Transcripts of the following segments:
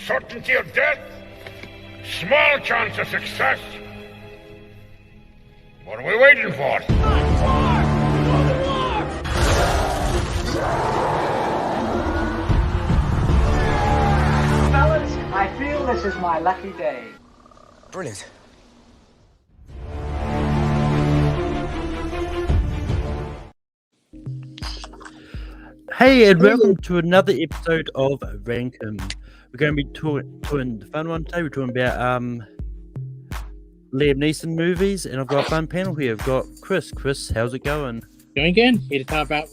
certainty of death, small chance of success. What are we waiting for? Fellas, I feel this is my lucky day. Brilliant. Hey, and welcome to another episode of Rankum. We're going to be doing the fun one today. We're talking about Liam Neeson movies, and I've got a fun panel here. I've got Chris. Chris, how's it going? Doing good. Here to talk about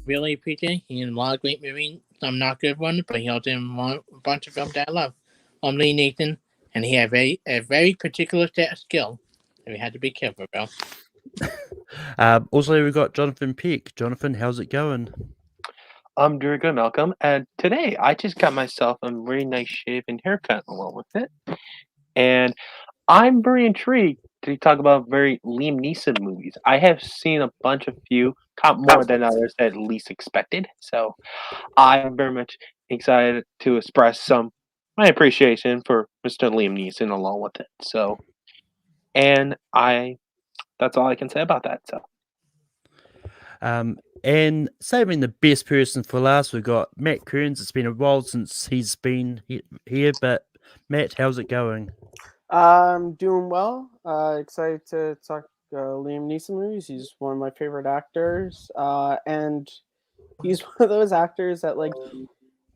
really appreciate. He in a lot of great movies. Some not good ones, but he also in a bunch of films that I love. I'm Lee Neeson, and he had a very particular set of skill that we had to be careful about. Also, we've got Jonathan Peck. Jonathan, how's it going? I'm doing good, Malcolm. And today I just got myself a very nice shave and haircut along with it. And I'm very intrigued to talk about very Liam Neeson movies. I have seen a bunch of few, more than others at least expected. So I'm very much excited to express some my appreciation for Mr. Liam Neeson along with it. So, and that's all I can say about that. So. And saving the best person for last, we've got Matt Kearns. It's been a while since he's been here, but Matt, how's it going? I'm doing well. Excited to talk Liam Neeson movies. He's one of my favorite actors, and he's one of those actors that, like,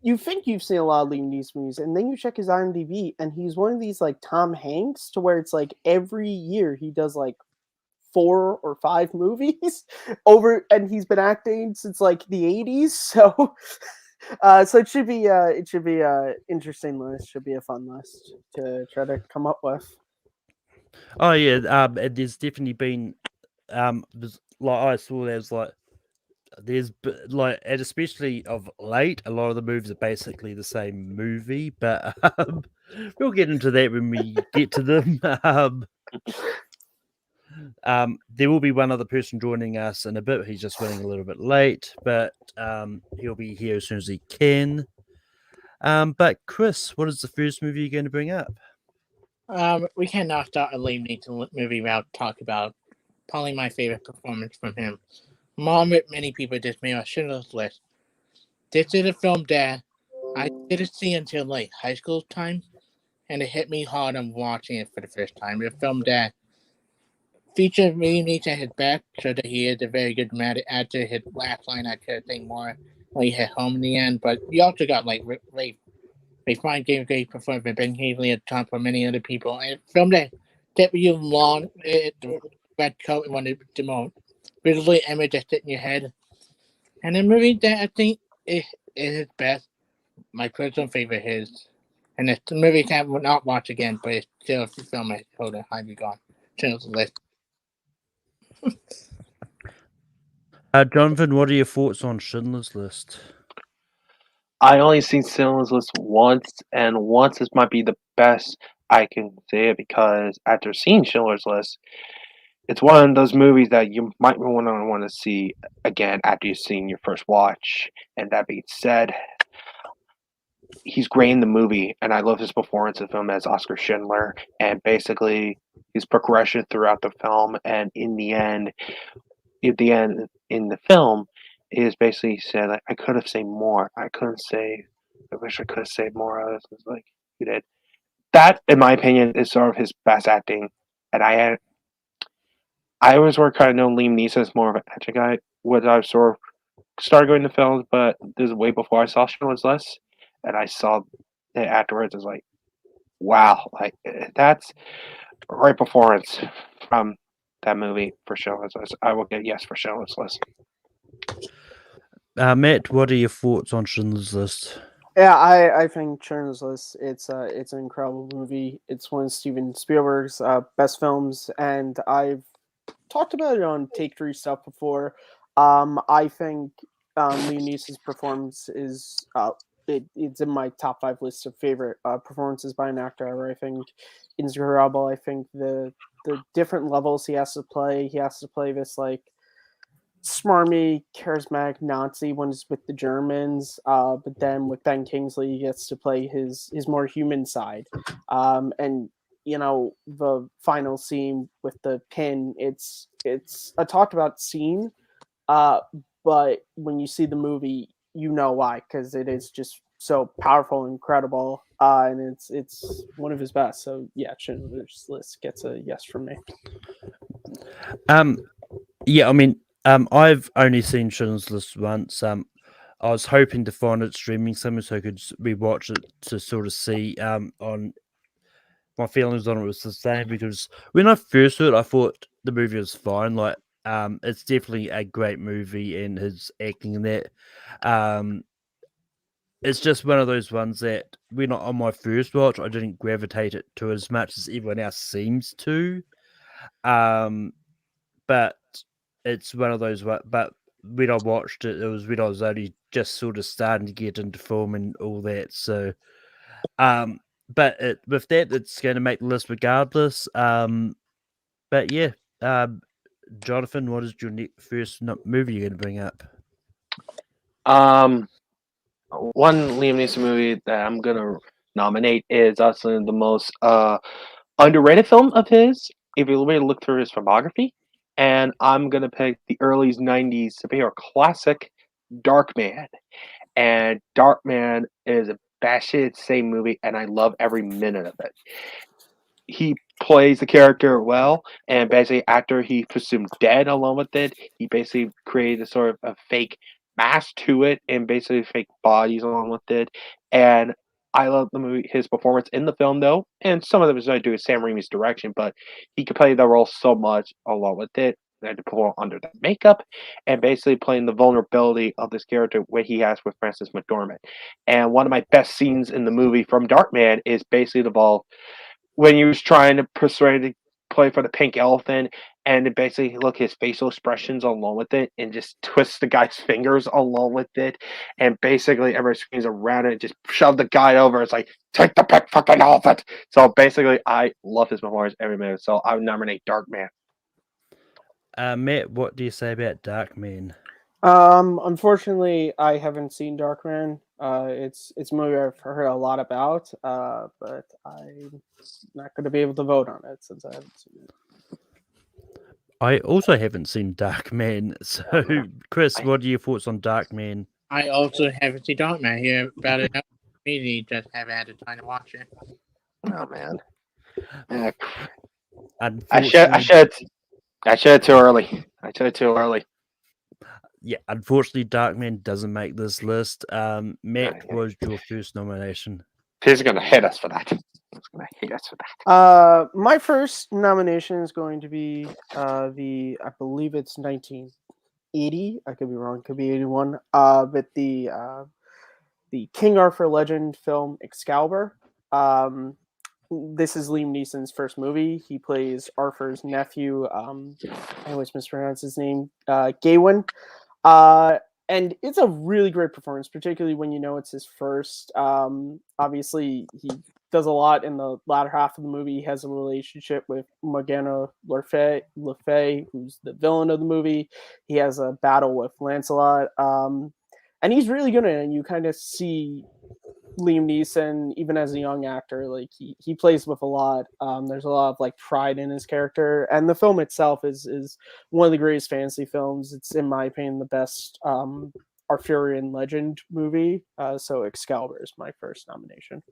you think you've seen a lot of Liam Neeson movies, and then you check his IMDb, and he's one of these, like, Tom Hanks, to where it's like every year he does like 4 or 5 movies and he's been acting since like the 80s. So so it should be interesting list. Should be a fun list to try to come up with. Oh yeah, there's definitely been there's, like I saw there's like and especially of late, a lot of the movies are basically the same movie, but we'll get into that when we get to them. There will be one other person joining us in a bit. He's just running a little bit late, but he'll be here as soon as he can. But Chris, what is the first movie you're going to bring up? We cannot start a Liam Neeson movie without talking about probably my favorite performance from him. Along with many people just made a Schindler's List. This is a film that I didn't see until like high school time, and it hit me hard on watching it for the first time. It's a film that featured Liam Neeson at his back, so that he is a very good dramatic actor. His last line, I could think more when he hit home in the end, but you also got like Ray Fine gave a great performance from Ben Haley at the top for many other people. And from that, kept you long, the red coat and one of the most visually image that sit in your head. And the movie that I think is his best, my personal favorite is, and it's a movie I will not watch again, but it's still a film I hold in high regard. Schindler's List. Jonathan, what are your thoughts on Schindler's List? I only seen Schindler's List once, and once this might be the best I can say it because after seeing Schindler's List, it's one of those movies that you might want to see again after you've seen your first watch. And that being said, he's great in the movie, and I love his performance in the film as Oscar Schindler, and basically his progression throughout the film, and in the end in the film is basically said like I could have said more. I wish I could have said more of this. It's like you did. That, in my opinion, is sort of his best acting. And I always were kind of known Liam Neeson as more of an action guy. When I sort of started going to films, but this is way before I saw Schindler's List, and I saw it afterwards. I was like, wow, like that's a great performance from that movie for Schindler's List. I will get yes for Schindler's List. Matt, what are your thoughts on Schindler's List? Yeah, I think Schindler's List, it's an incredible movie. It's one of Steven Spielberg's best films, and I've talked about it on Take 3 stuff before. I think Liam Neeson's performance is it's in my top 5 list of favorite performances by an actor ever. I think it's incredible. I think the different levels he has to play this like smarmy, charismatic Nazi when it's with the Germans. But then with Ben Kingsley, he gets to play his more human side. And the final scene with the pin, it's a talked about scene. But when you see the movie, you know why, because it is just so powerful and incredible. And it's one of his best. So yeah, Schindler's List gets a yes from me. Yeah, I mean, I've only seen Schindler's List once. I was hoping to find it streaming somewhere so I could rewatch it to sort of see on my feelings on it was the same, because when I first saw it, I thought the movie was fine. Like, it's definitely a great movie, and his acting in that. It's just one of those ones that when on my first watch, I didn't gravitate it to as much as everyone else seems to. But it's one of those. But when I watched it, it was when I was only just sort of starting to get into film and all that. So, but with that, it's going to make the list regardless. But yeah, Jonathan, what is your first movie you're going to bring up? One Liam Neeson movie that I'm gonna nominate is also the most underrated film of his. If you really look through his filmography, and I'm gonna pick the early '90s superhero classic, Darkman. And Darkman is a batshit insane movie, and I love every minute of it. He plays the character well, and basically after he presumed dead along with it, he basically created a sort of a fake mask to it and basically fake bodies along with it. And I love the movie, his performance in the film though, and some of it was going to do with Sam Raimi's direction, but he could play the role so much along with it. And to pull under the makeup and basically playing the vulnerability of this character what he has with Frances McDormand. And one of my best scenes in the movie from Darkman is basically the ball when he was trying to persuade to play for the pink elephant and basically look his facial expressions along with it and just twist the guy's fingers along with it and basically everybody screams around it and just shove the guy over. It's like, take the pink fucking elephant. So basically I love his performance every minute. So I would nominate Darkman. Matt, what do you say about Darkman? Unfortunately, I haven't seen Darkman. It's a movie I've heard a lot about, but I'm not going to be able to vote on it since I haven't seen it. I also haven't seen Darkman. So, Chris, what are your thoughts on Darkman? I also haven't seen Darkman. I hear about it. Really, just haven't had the time to watch it. Oh man, Unfortunately, I shared too early. I shared too early. Yeah, unfortunately, Darkman doesn't make this list. Matt, what was your first nomination? He's gonna hit us for that. He's gonna hit us for that. My first nomination is going to be I believe it's 1980. I could be wrong. Could be 81. But the King Arthur legend film Excalibur. This is Liam Neeson's first movie. He plays Arthur's nephew. I always mispronounce his name. Gawain. And it's a really great performance, particularly when you know it's his first. Obviously, he does a lot in the latter half of the movie. He has a relationship with Morgana Le Fay, who's the villain of the movie. He has a battle with Lancelot. And he's really good at it. And you kind of see Liam Neeson, even as a young actor, like he plays with a lot. There's a lot of like pride in his character, and the film itself is one of the greatest fantasy films. It's, in my opinion, the best Arthurian legend movie. So Excalibur is my first nomination.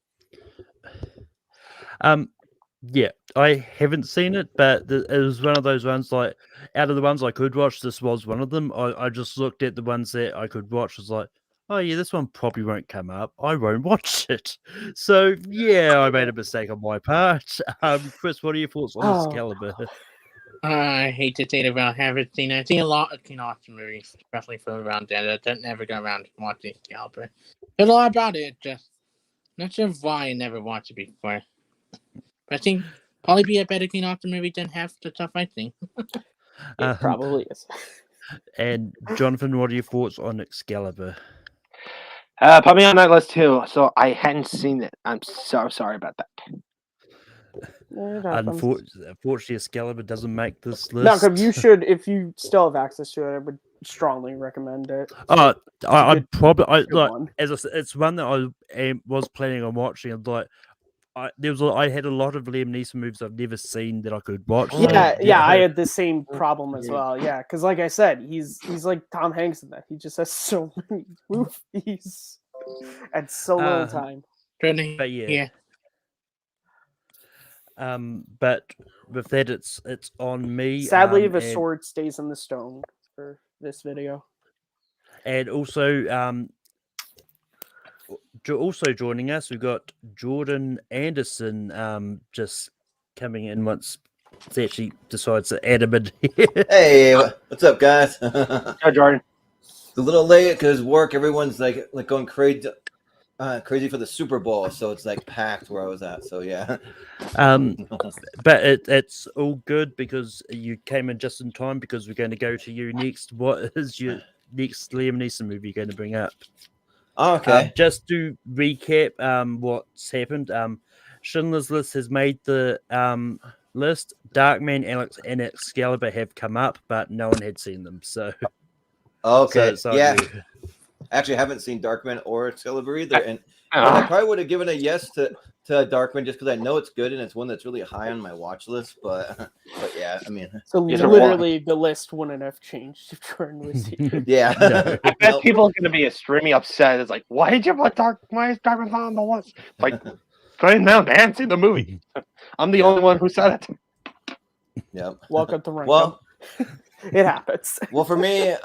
Yeah, I haven't seen it, but it was one of those ones, like, out of the ones I could watch, this was one of them. I just looked at the ones that I could watch, was like, oh yeah, this one probably won't come up. I won't watch it. So yeah, I made a mistake on my part. Chris, what are your thoughts on Excalibur? I hate to say it about haven't seen it. I've seen a lot of King Arthur movies, especially from around then. I didn't never go around to watching Excalibur. There's a lot about it, just not sure why I never watched it before. But I think probably be a better King Arthur movie than half the stuff I think. It probably is. And Jonathan, what are your thoughts on Excalibur? Put me on that list too. So I hadn't seen it. I'm so sorry about that. Unfortunately, Excalibur doesn't make this list. Malcolm, you should, if you still have access to it, I would strongly recommend it. I'd probably good like one. as I said, it's one that I was planning on watching. And like, I had a lot of Liam Neeson movies I've never seen that I could watch. so Yeah, I had the same problem as well. Yeah, because like I said, he's like Tom Hanks in that. He just has so many movies and so little time. But yeah. But with that, it's on me. Sadly, the sword stays in the stone for this video. And also, also joining us, we've got Jordan Anderson just coming in once he actually decides to add him in here. Hey, what's up, guys? Hi, Jordan. It's a little late because work. Everyone's like going crazy for the Super Bowl, so it's like packed where I was at. So yeah. But it's all good because you came in just in time because we're going to go to you next. What is your next Liam Neeson movie you're going to bring up? Okay. Just to recap what's happened, Schindler's List has made the list. Darkman, Alex, and Excalibur have come up, but no one had seen them. So okay, so yeah. you. Actually, I haven't seen Darkman or Excalibur either, and I probably would have given a yes to Darkman just because I know it's good and it's one that's really high on my watch list. But yeah, I mean, so literally the list wouldn't have changed if Jordan was here. Yeah, no. I bet people are going to be extremely upset. It's like, why did you put why is Darkman on the list? It's like, put now, they haven't seen the movie. I'm the only one who said it. Yep. Welcome to Rank. Well, it happens. Well, for me,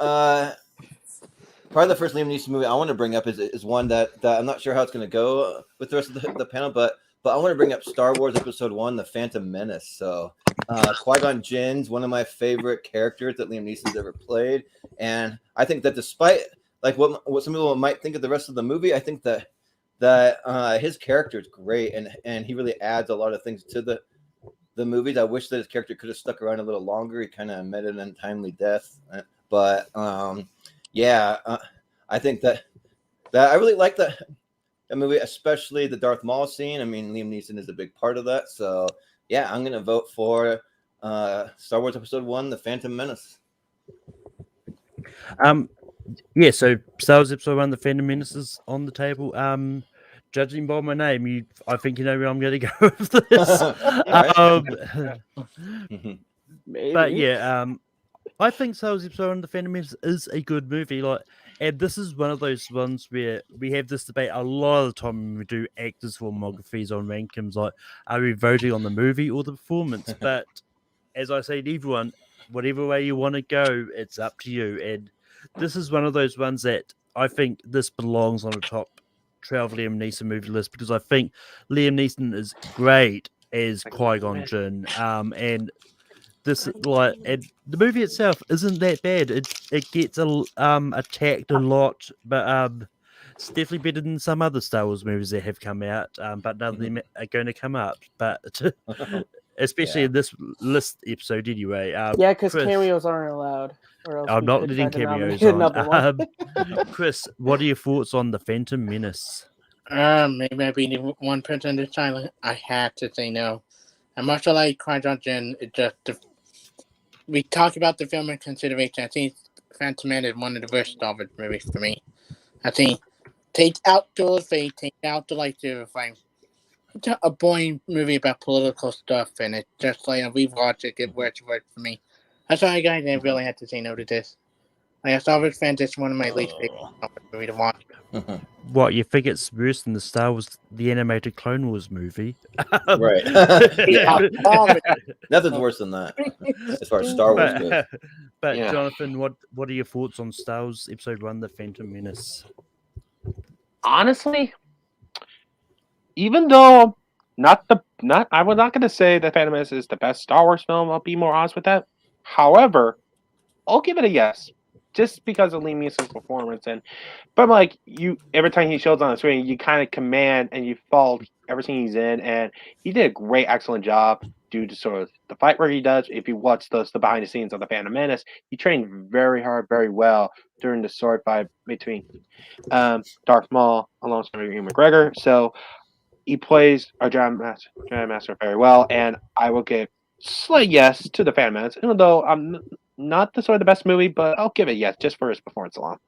probably the first Liam Neeson movie I want to bring up is one that I'm not sure how it's going to go with the rest of the panel, but I want to bring up Star Wars Episode 1, The Phantom Menace. So Qui-Gon Jinn's one of my favorite characters that Liam Neeson's ever played, and I think that despite like what some people might think of the rest of the movie, I think that his character is great, and he really adds a lot of things to the movies. I wish that his character could have stuck around a little longer. He kind of met an untimely death, but yeah, I think that I really like the movie, especially the Darth Maul scene. I mean, Liam Neeson is a big part of that. So yeah, I'm gonna vote for Star Wars Episode 1, The Phantom Menace. Yeah, so Star Wars Episode 1, The Phantom Menace is on the table. Judging by my name, I think you know where I'm going to go with this. But yeah, I think Star Wars Episode 1, The Phantom Menace is a good movie. Like, and this is one of those ones where we have this debate a lot of the time when we do actors' filmographies on rankings. Like, are we voting on the movie or the performance? But as I say to everyone, whatever way you want to go, it's up to you. And this is one of those ones that I think this belongs on the top 12 Liam Neeson movie list because I think Liam Neeson is great as Qui-Gon Jinn, and this and the movie itself isn't that bad. It gets attacked a lot, but it's definitely better than some other Star Wars movies that have come out. But none of them are going to come up. But especially in this list episode, anyway. Yeah, because cameos aren't allowed. Or else I'm not letting cameos on. Chris, what are your thoughts on The Phantom Menace? Maybe I'd be one person this time. I had to say no. And much like Qui-Gon Jinn, it just we talk about the film in consideration. I think Phantom Menace is one of the worst Star Wars movies for me. I think take out Duel Fate, take out the lightsaber fight. It's a boring movie about political stuff, and it's just like we watch it get worse and worse for me. That's why I really had to say no to this. Like, Star Wars fans, it's one of my least favorite movies to watch. What, you think it's worse than the animated Clone Wars movie? Right. Nothing's worse than that as far as Star Wars goes. But Jonathan, what are your thoughts on Star Wars Episode 1, The Phantom Menace? Honestly, even though I was not going to say that Phantom Menace is the best Star Wars film. I'll be more honest with that. However, I'll give it a yes, just because of Liam Neeson's performance. But like every time he shows on the screen, you kind of command and you follow everything he's in, and he did a great, excellent job due to sort of the fight where he does. If you watch the behind the scenes of the Phantom Menace, he trained very hard, very well during the sword fight between Darth Maul alongside Ewan McGregor. So he plays our Jedi Master very well, and I will give slight yes to the Phantom Menace, even though I'm not the sort of the best movie, but I'll give it yes, just for his performance alone.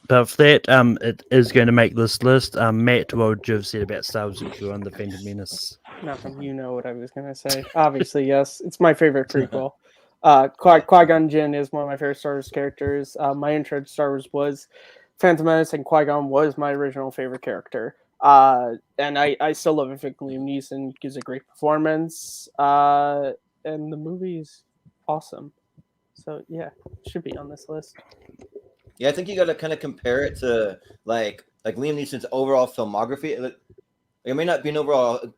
But for that, it is going to make this list. Matt, what would you have said about Star Wars Episode 1, The Phantom Menace? Nothing. You know what I was gonna say. Obviously, yes. It's my favorite prequel. Qui-Gon Jinn is one of my favorite Star Wars characters. My intro to Star Wars was Phantom Menace, and Qui-Gon was my original favorite character. And I still love it. Liam Neeson gives a great performance. And the movie's awesome. So yeah, it should be on this list. Yeah, I think you got to kind of compare it to like Liam Neeson's overall filmography. It may not be an overall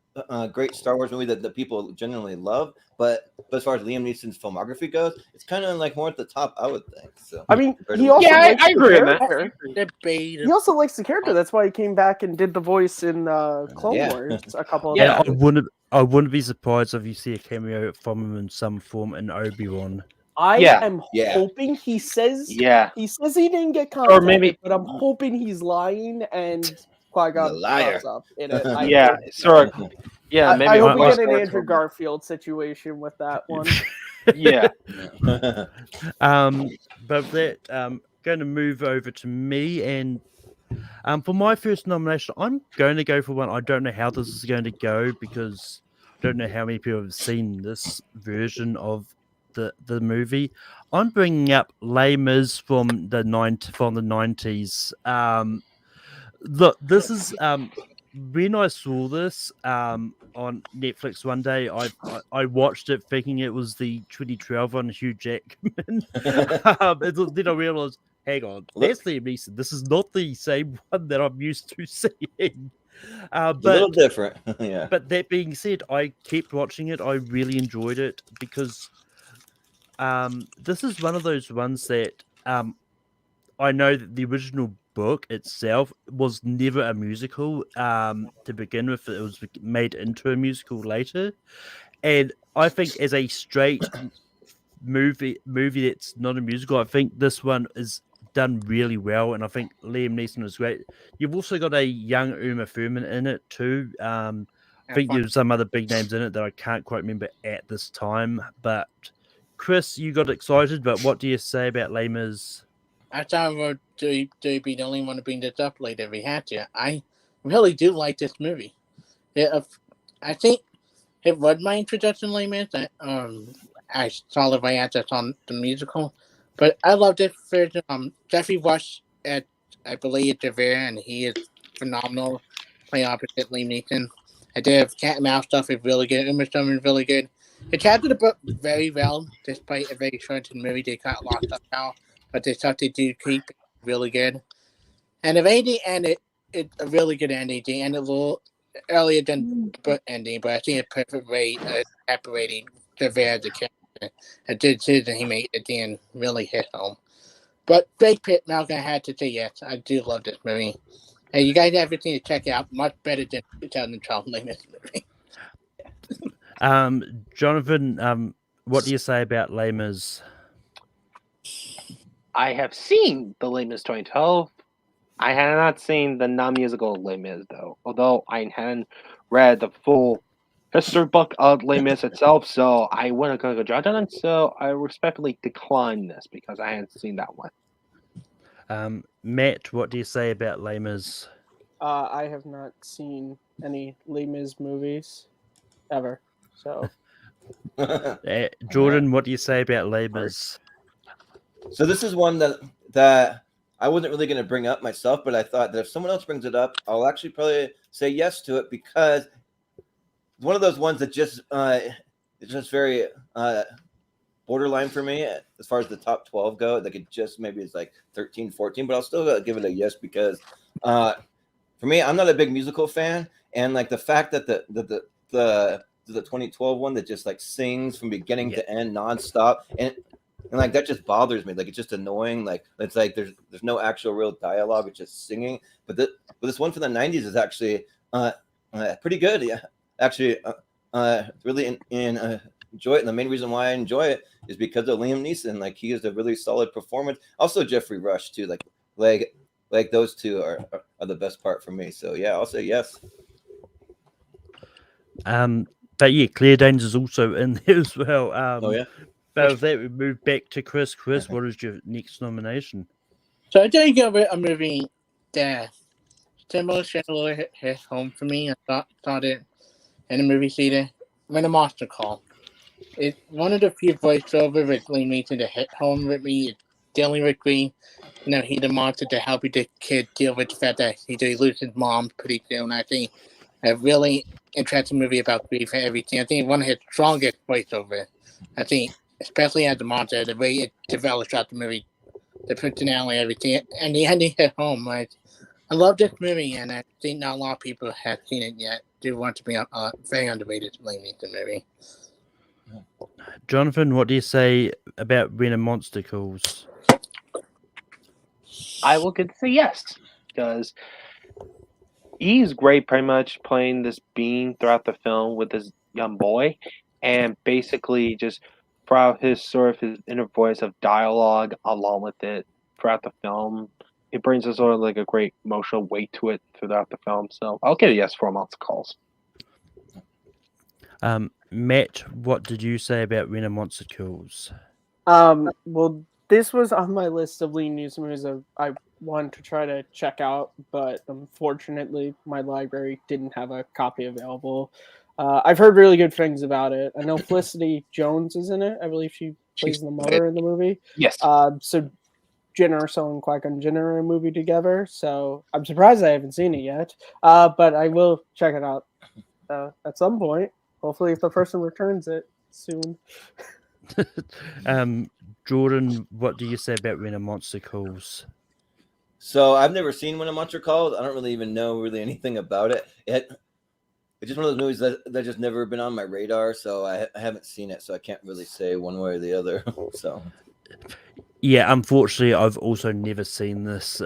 great Star Wars movie that people generally love, but as far as Liam Neeson's filmography goes, it's kind of like more at the top, I would think. So I mean, he also Yeah, likes I the agree on that. character. Debate. He also likes the character. That's why he came back and did the voice in Clone Yeah. Wars a couple of Yeah, times. I wouldn't be surprised if you see a cameo from him in some form in Obi-Wan. I Yeah. am Yeah. hoping he says Yeah. he didn't get contacted, maybe- but I'm hoping he's lying and Qui-Gon He's a liar. pops up in it. Yeah, sort of. Yeah, maybe I hope we Voice get an Actor Andrew will- Garfield situation with that one. Yeah. But that going to move over to me, and for my first nomination, I'm going to go for one. I don't know how this is going to go because I don't know how many people have seen this version of the movie. I'm bringing up Les Mis from the 90s. Look, this is when I saw this on Netflix one day, I watched it thinking it was the 2012 one, Hugh Jackman. And then I realized, hang on, that's Liam Neeson. This is not the same one that I'm used to seeing. a little But different. Yeah. but that being said, I kept watching it. I really enjoyed it because this is one of those ones that I know that the original book itself was never a musical to begin with. It was made into a musical later, and I think as a straight movie that's not a musical, I think this one is done really well, and I think Liam Neeson is great. You've also got a young Uma Thurman in it too. I think there's some other big names in it that I can't quite remember at this time. But Chris, you got excited, but what do you say about Les Mis? I thought we would do be the only one to bring this up later if we had to. I really do like this movie. I think it was my introduction to Les Mis. I saw it right after I saw the musical. But I loved it version. Jeffrey Rush at, I believe, Javert, and he is phenomenal playing opposite Liam Neeson. I did have cat and mouse stuff is really good. Uma Thurman is really good. It adapted the book very well, despite a very short movie. They cut a lot of stuff out, but the stuff they do keep really good. And the ending ended it's a really good ending. They ended a little earlier than the book ending, but I think it's perfect way separating Javert as a character. The decision he made at the end really hit home. But Great Pit, Malcolm, I had to say yes. I do love this movie. And you guys have everything to check out. Much better than 2012 Les Mis movie. Jonathan, what do you say about Les Mis? I have seen the Les Mis 2012. I had not seen the non-musical Les Mis, though. Although I hadn't read the full history book of Les Mis itself, so I wasn't going to go judge on it. So I respectfully decline this because I hadn't seen that one. Matt, what do you say about Les Mis? I have not seen any Les Mis movies ever. So Jordan, what do you say about Les Mis? So this is one that I wasn't really going to bring up myself, but I thought that if someone else brings it up, I'll actually probably say yes to it because it's one of those ones that just it's just very borderline for me as far as the top 12 go. Like it just maybe it's like 13, 14, but I'll still give it a yes because for me, I'm not a big musical fan, and like the fact that the 2012 one that just like sings from beginning to end nonstop and like that just bothers me. Like it's just annoying. Like it's like there's no actual real dialogue. It's just singing. But this one from the 90s is actually pretty good. Yeah, actually really enjoy it. And the main reason why I enjoy it is because of Liam Neeson. Like he is a really solid performance. Also Jeffrey Rush too. Like those two are the best part for me. So yeah, I'll say yes. But yeah, Claire Danes is also in there as well. Oh yeah. But with that, we move back to Chris. Chris, what is your next nomination? So I did go with a movie that similar Schindler hit home for me. I thought it in the movie theater when a monster call. It's one of the few voiceover with Liam Neeson to hit home with me. Dealing with grief, he the monster to help the kid deal with the fact that he loses his mom pretty soon. I think a really interesting movie about grief and everything. I think one of his strongest voiceover. I think, especially as the monster, the way it develops throughout the movie, the personality, everything, and the ending hit home. Right? I love this movie, and I think not a lot of people have seen it yet. Do want to be a very underrated Liam Neeson movie. Jonathan, what do you say about When a Monster Calls? I will get to say yes, because he's great pretty much playing this being throughout the film with this young boy, and basically just throughout his inner voice of dialogue along with it throughout the film. It brings a sort of like a great emotional weight to it throughout the film. So I'll get a yes for Monster Calls. Matt, what did you say about When a Monster Calls? Well, this was on my list of Liam Neeson movies I wanted to try to check out, but unfortunately, my library didn't have a copy available. I've heard really good things about it. I know Felicity Jones is in it. I believe she plays the mother in the movie. Yes. So Jen Erso and Qui-Gon Jinn are in a movie together, so I'm surprised I haven't seen it yet. But I will check it out at some point. Hopefully, if the person returns it soon. Jordan, what do you say about When a Monster Calls? So I've never seen When a Monster Calls. I don't really even know anything about it. It's just one of those movies that just never been on my radar, so I haven't seen it, so I can't really say one way or the other. So yeah, unfortunately, I've also never seen this.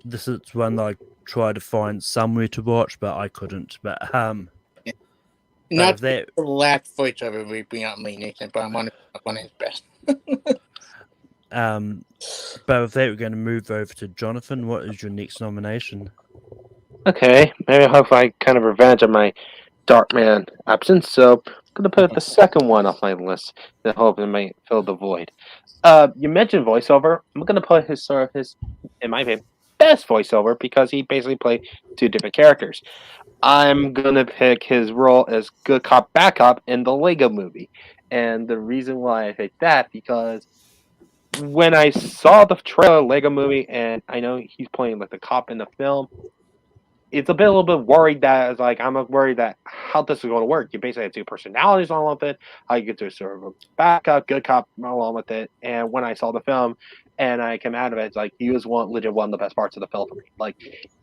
This is one that I tried to find somewhere to watch, but I couldn't. But Not that the last voiceover we bring out Liam Neeson, but I'm one of his best. But with that, we're going to move over to Jonathan. What is your next nomination? Okay, maybe I hope I kind of revenge on my Darkman absence. So I'm going to put the second one off my list in hope it might fill the void. You mentioned voiceover. I'm going to put his in my opinion, best voiceover because he basically played two different characters. I'm going to pick his role as good cop, bad cop in the Lego movie. And the reason why I picked that, because when I saw the trailer Lego movie, and I know he's playing like the cop in the film, it's a little bit worried that it's like I'm worried that how this is going to work. You basically have two personalities along with it. How you get to sort of a bad cop, good cop along with it. And when I saw the film and I came out of it, it's like he was legit one of the best parts of the film for me. Like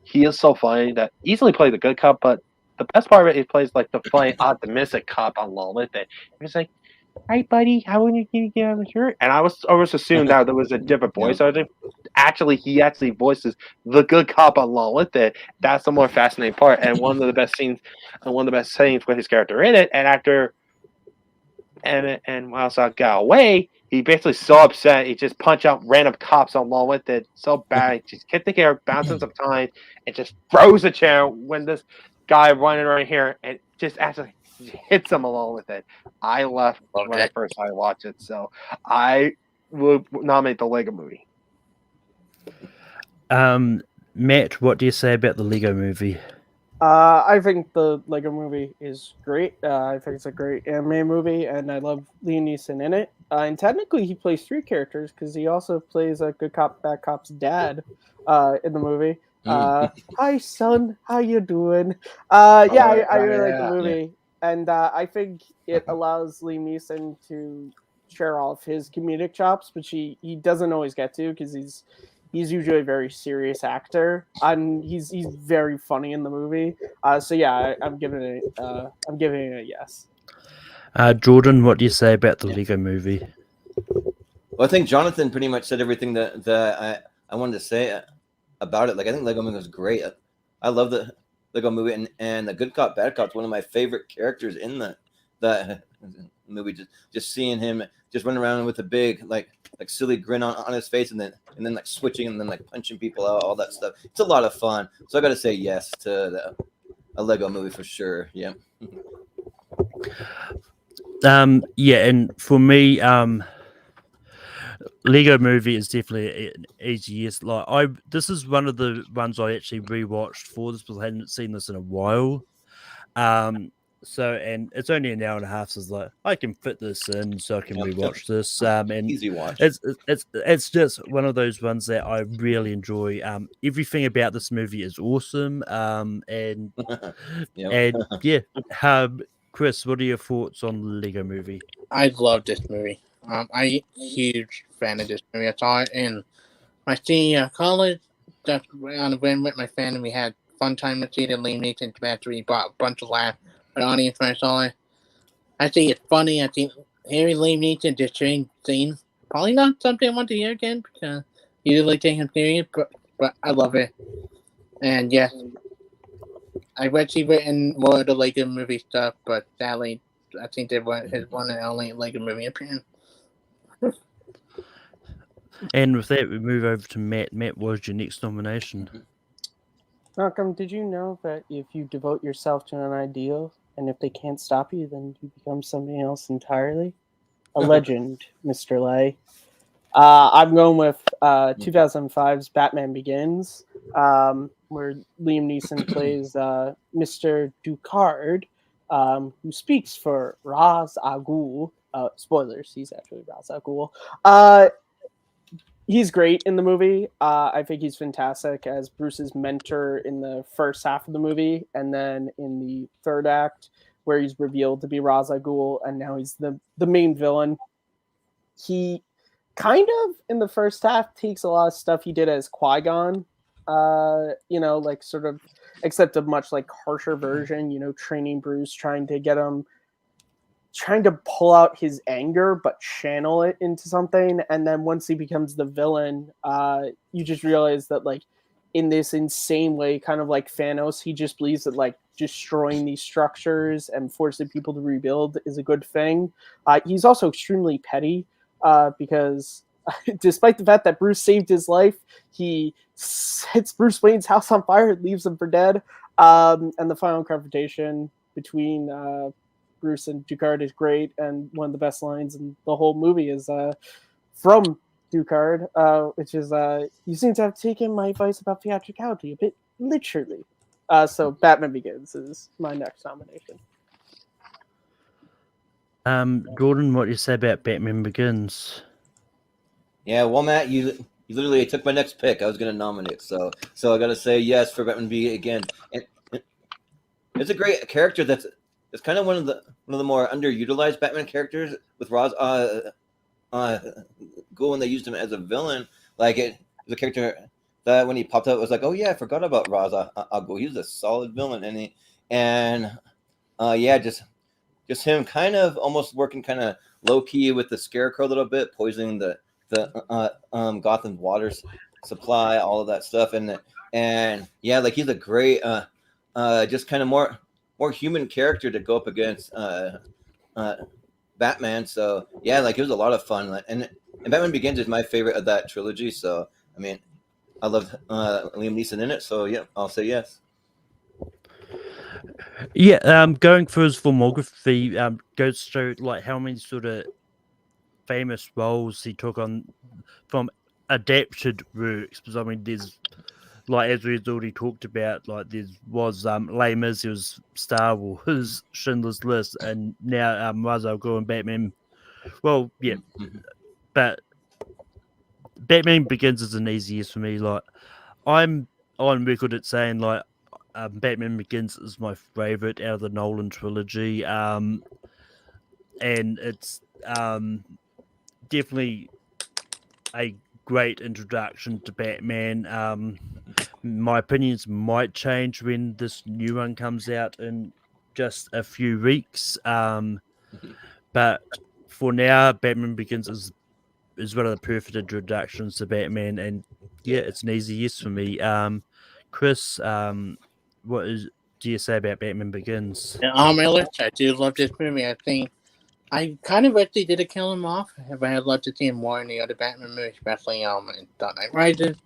he is so funny that easily played the good cop, but the best part of it, he plays like the funny, optimistic cop along with it. It's like, "Hey, buddy, how would you get on the shirt?" And I always assumed that there was a different voice. Yeah. He actually voices the good cop along with it. That's the more fascinating part, and one of the best scenes, with his character in it. And after, and whilst I got away, he basically so upset he just punched out random cops along with it. So bad, he just kicked the chair, bouncing some time, and just throws the chair when this guy running right here, and just actually hits him along with it. I left when I first I watched it, so I will nominate the Lego movie. Matt, what do you say about the Lego movie? I think the Lego movie is great. I think it's a great anime movie, and I love Liam Neeson in it. And technically, he plays three characters because he also plays a good cop, bad cop's dad in the movie. Hi, son. How you doing? I really like the movie. Yeah. And I think it allows Liam Neeson to share all of his comedic chops, which he doesn't always get to because he's usually a very serious actor, and he's very funny in the movie. So yeah, I'm giving it a yes. Jordan, what do you say about the Lego movie? Well, I think Jonathan pretty much said everything that I wanted to say about it. Like I think Lego movie was great. I love the Lego movie, and the good cop, bad cop is one of my favorite characters in the movie. Just seeing him just running around with a big like silly grin on his face, and then like switching and then like punching people out, all that stuff. It's a lot of fun. So I got to say yes to a Lego movie for sure. Yeah. Yeah, and for me, Lego Movie is definitely an easy yes. Like this is one of the ones I actually rewatched for this because I hadn't seen this in a while. So and it's only an hour and a half, so it's like I can fit this in, so I can rewatch this. And Easy watch. it's just one of those ones that I really enjoy. Everything about this movie is awesome. And Yep. yeah. Chris, what are your thoughts on the Lego Movie? I love this movie. I huge fan of this movie. I saw it in my senior college. Just on a whim with my family, we had fun time to see the Liam Neeson documentary. Brought a bunch of laughs for the audience when I saw it. I think it's funny. I think hearing Liam Neeson just sharing scenes probably not something I want to hear again because you usually take him serious. But I love it. And yes, I've actually written more of the Lego Movie stuff, but sadly, I think they were his one and only Lego Movie appearance. And with that, we move over to Matt. Matt, what was your next nomination? Malcolm, did you know that if you devote yourself to an ideal, and if they can't stop you, then you become something else entirely? A legend, Mr. Lay. I'm going with 2005's Batman Begins, where Liam Neeson plays Mr. Ducard, who speaks for Ra's al Ghul. Spoilers, he's actually Ra's al Ghul. He's great in the movie. I think he's fantastic as Bruce's mentor in the first half of the movie, and then in the third act, where he's revealed to be Ra's al Ghul, and now he's the main villain. He kind of, in the first half, takes a lot of stuff he did as Qui-Gon, like sort of, except a much like harsher version, training Bruce, trying to pull out his anger but channel it into something. And then once he becomes the villain, you just realize that like in this insane way, kind of like Thanos, he just believes that like destroying these structures and forcing people to rebuild is a good thing. He's also extremely petty because despite the fact that Bruce saved his life, he sets Bruce Wayne's house on fire and leaves him for dead. And the final confrontation between Bruce and Ducard is great, and one of the best lines in the whole movie is from Ducard, which is, "You seem to have taken my advice about theatricality a bit literally." So Batman Begins is my next nomination. Jordan, what do you say about Batman Begins? Yeah, well, Matt, you literally took my next pick. I was going to nominate, so I got to say yes for Batman again. And it's a great character. It's kind of one of the more underutilized Batman characters with Ra's Ghul when they used him as a villain. Like it was a character that when he popped up, it was like, oh yeah, I forgot about Ra's al Ghul. He was a solid villain, just him kind of almost working kind of low key with the Scarecrow a little bit, poisoning the Gotham's water supply, all of that stuff, and yeah, like he's a great just kind of more human character to go up against Batman. So yeah, like it was a lot of fun, and Batman Begins is my favorite of that trilogy. So I mean, I love Liam Neeson in it. So yeah, I'll say yes. Yeah, going through his filmography, goes to like how many sort of famous roles he took on from adapted works. Because I mean, there's like as we've already talked about, like there was Les Mis, there was Star Wars, Schindler's List, and now Ra's al Ghul and Batman. Well, yeah, but Batman Begins is an easy yes for me. Like I'm on record at saying like Batman Begins is my favorite out of the Nolan trilogy, and it's definitely a great introduction to Batman. My opinions might change when this new one comes out in just a few weeks. But for now, Batman Begins is one of the perfect introductions to Batman, and yeah, it's an easy yes for me. Chris, what do you say about Batman Begins? On my list, I do love this movie. I think I kind of wish they did kill him off. If I had loved to see him more in the other Batman movies, especially in Dark Knight Rises.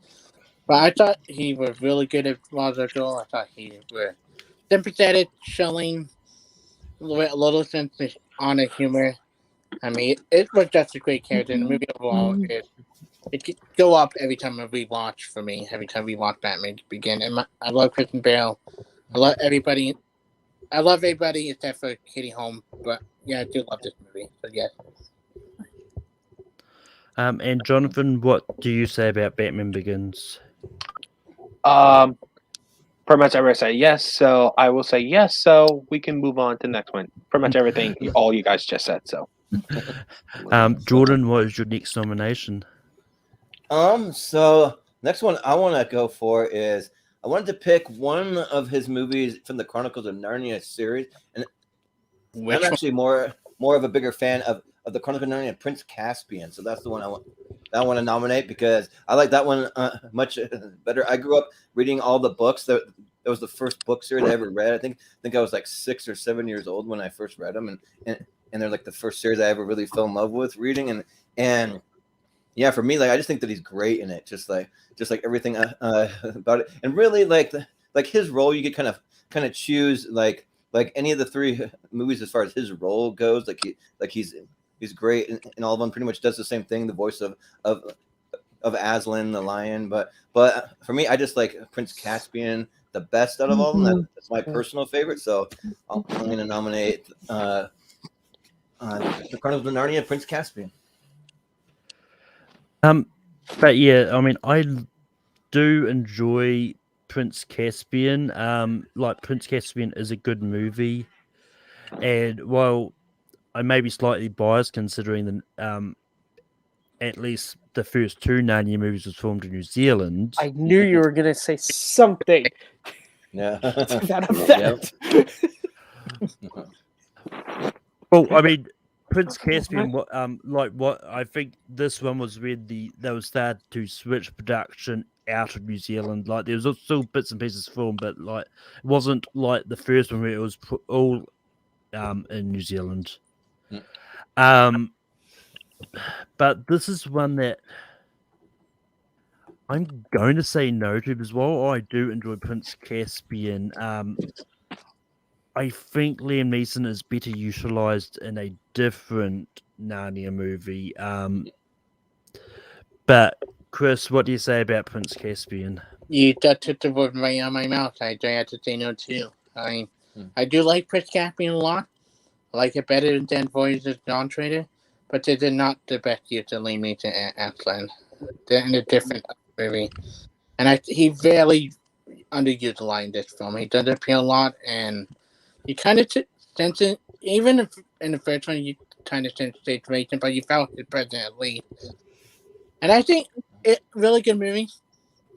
But I thought he was really good at Ra's al Ghul. I thought he was sympathetic, showing a little sense of honest humor. I mean, it was just a great character. And the movie overall it could go up every time I rewatch for me. Every time we watch Batman begin, and I love Christian Bale. I love everybody. I love everybody except for Katie Holmes. But yeah, I do love this movie. So yes. And Jonathan, what do you say about Batman Begins? Pretty much everybody say yes, so I will say yes, so we can move on to the next one. Pretty much everything all you guys just said, so. Jordan, what is your next nomination? So next one I want to go for is I wanted to pick one of his movies from the Chronicles of Narnia series, and I'm actually more of a bigger fan of the Chronicles of Narnia, Prince Caspian. So that's the one I want to nominate because I like that one much better. I grew up reading all the books. That was the first book series I ever read. I think I was like 6 or 7 years old when I first read them, and they're like the first series I ever really fell in love with reading. And yeah, for me, like I just think that he's great in it, just like everything about it, and really like his role. You get kind of choose like any of the 3 movies as far as his role goes. He's great in all of them. Pretty much does the same thing. The voice of Aslan, the lion. But for me, I just like Prince Caspian the best out of all of them. That's my personal favorite. So I'm going to nominate the Chronicles of Narnia, Prince Caspian. But yeah, I mean, I do enjoy Prince Caspian. Like Prince Caspian is a good movie, and while I may be slightly biased considering the at least the first 2 Narnia movies was filmed in New Zealand. I knew you were gonna say something. Yeah. To that effect. Well, I mean, Prince Caspian. What I think this one was when they were started to switch production out of New Zealand. Like there was still bits and pieces filmed, but like it wasn't like the first one where it was all in New Zealand. But this is one that I'm going to say no to as well. I do enjoy Prince Caspian. I think Liam Neeson is better utilized in a different Narnia movie. But Chris, what do you say about Prince Caspian? You just took the word right out of my mouth. I do have to say no too. I do like Prince Caspian a lot. I like it better than Voyage's Dawn Trader, but they did not the best use of Liam Neeson and Aslan. They're in a different movie, and he very underutilized this film. He does appear a lot, and you kind of sense it. Even if in the first one, you kind of sense the situation, but you felt the presence at least. And I think it really good movie.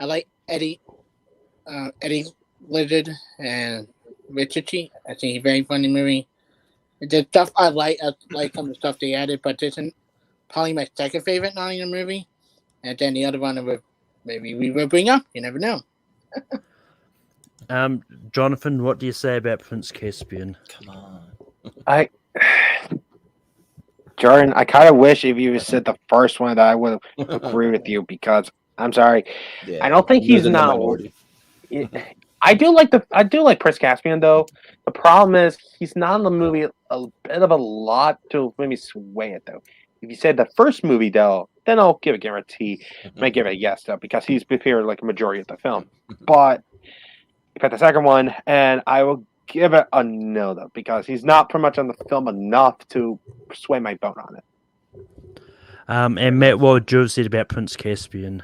I like Eddie Lizard and Richard Cheat. I think he's a very funny movie. The stuff I like some of the stuff they added, but this is probably my second favorite Narnia movie. And then the other one maybe we will bring up. You never know. Jonathan, what do you say about Prince Caspian? Come on. Jordan, I kind of wish if you said the first one that I would agree with you because I'm sorry, Yeah, I don't think he's not. I do like Prince Caspian though. The problem is he's not in the movie a bit of a lot to maybe sway it though. If you said the first movie though, then I'll give a guarantee. Might give it a yes though because he's prepared like a majority of the film. But you pick the second one, and I will give it a no though because he's not pretty much on the film enough to sway my vote on it. And Matt, what would you have said about Prince Caspian?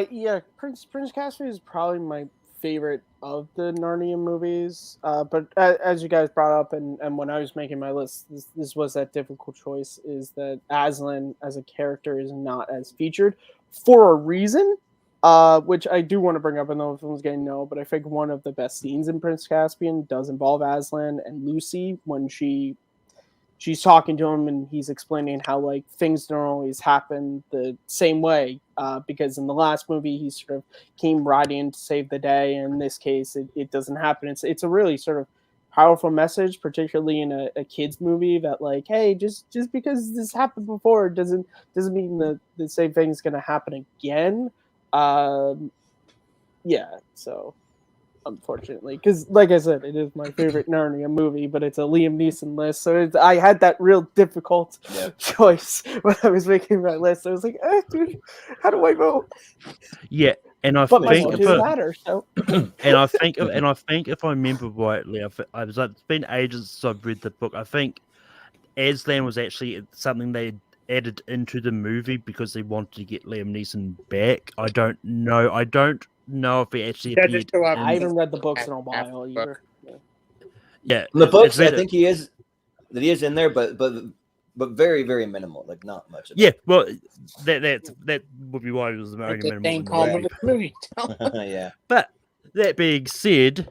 Yeah, Prince Caspian is probably my favorite of the Narnia movies. But as you guys brought up, and when I was making my list, this was that difficult choice. Is that Aslan as a character is not as featured for a reason. Which I do want to bring up. I know if someone's getting no, but I think one of the best scenes in Prince Caspian does involve Aslan and Lucy when she's talking to him and he's explaining how like things don't always happen the same way. Because in the last movie he sort of came riding in to save the day. And in this case, it doesn't happen. It's a really sort of powerful message, particularly in a kids movie, that like, hey, just because this happened before doesn't mean the same thing's going to happen again. Yeah, so unfortunately, because like I said, it is my favorite Narnia movie, but it's a Liam Neeson list, so I had that real difficult choice when I was making my list. I was like, dude, how do I vote? Yeah, and I But my think vote if didn't I, matter, so and I think if I remember rightly, I was like, it's been ages since I've read the book. I think Aslan was actually something they added into the movie because they wanted to get Liam Neeson back. I don't know if he actually Yeah, appeared. just to, I In, haven't read the books in a while either. yeah, In the it's books, I better. think he is in there, but very very minimal, like not much. Yeah, well, that would be why it was the only It's the minimal same in the problem movie. with the movie. Yeah. But that being said,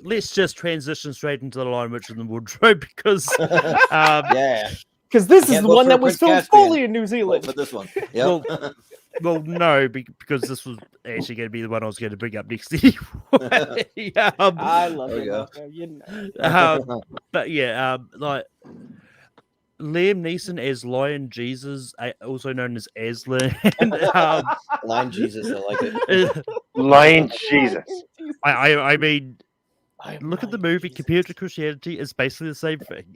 let's just transition straight into the Lion, Witch, and the Wardrobe because Yeah. Because this is Can't the vote one for that was Prince filmed Caspian. fully in New Vote Zealand. for this one. Yep. well, no, because this was actually going to be the one I was going to bring up next anyway. I love There we him. go. Okay, you know. But yeah, like Liam Neeson as Lion Jesus, also known as Aslan. Line Jesus, I like it. Lion Jesus. I mean, look at the movie compared to Christianity, it's basically the same thing.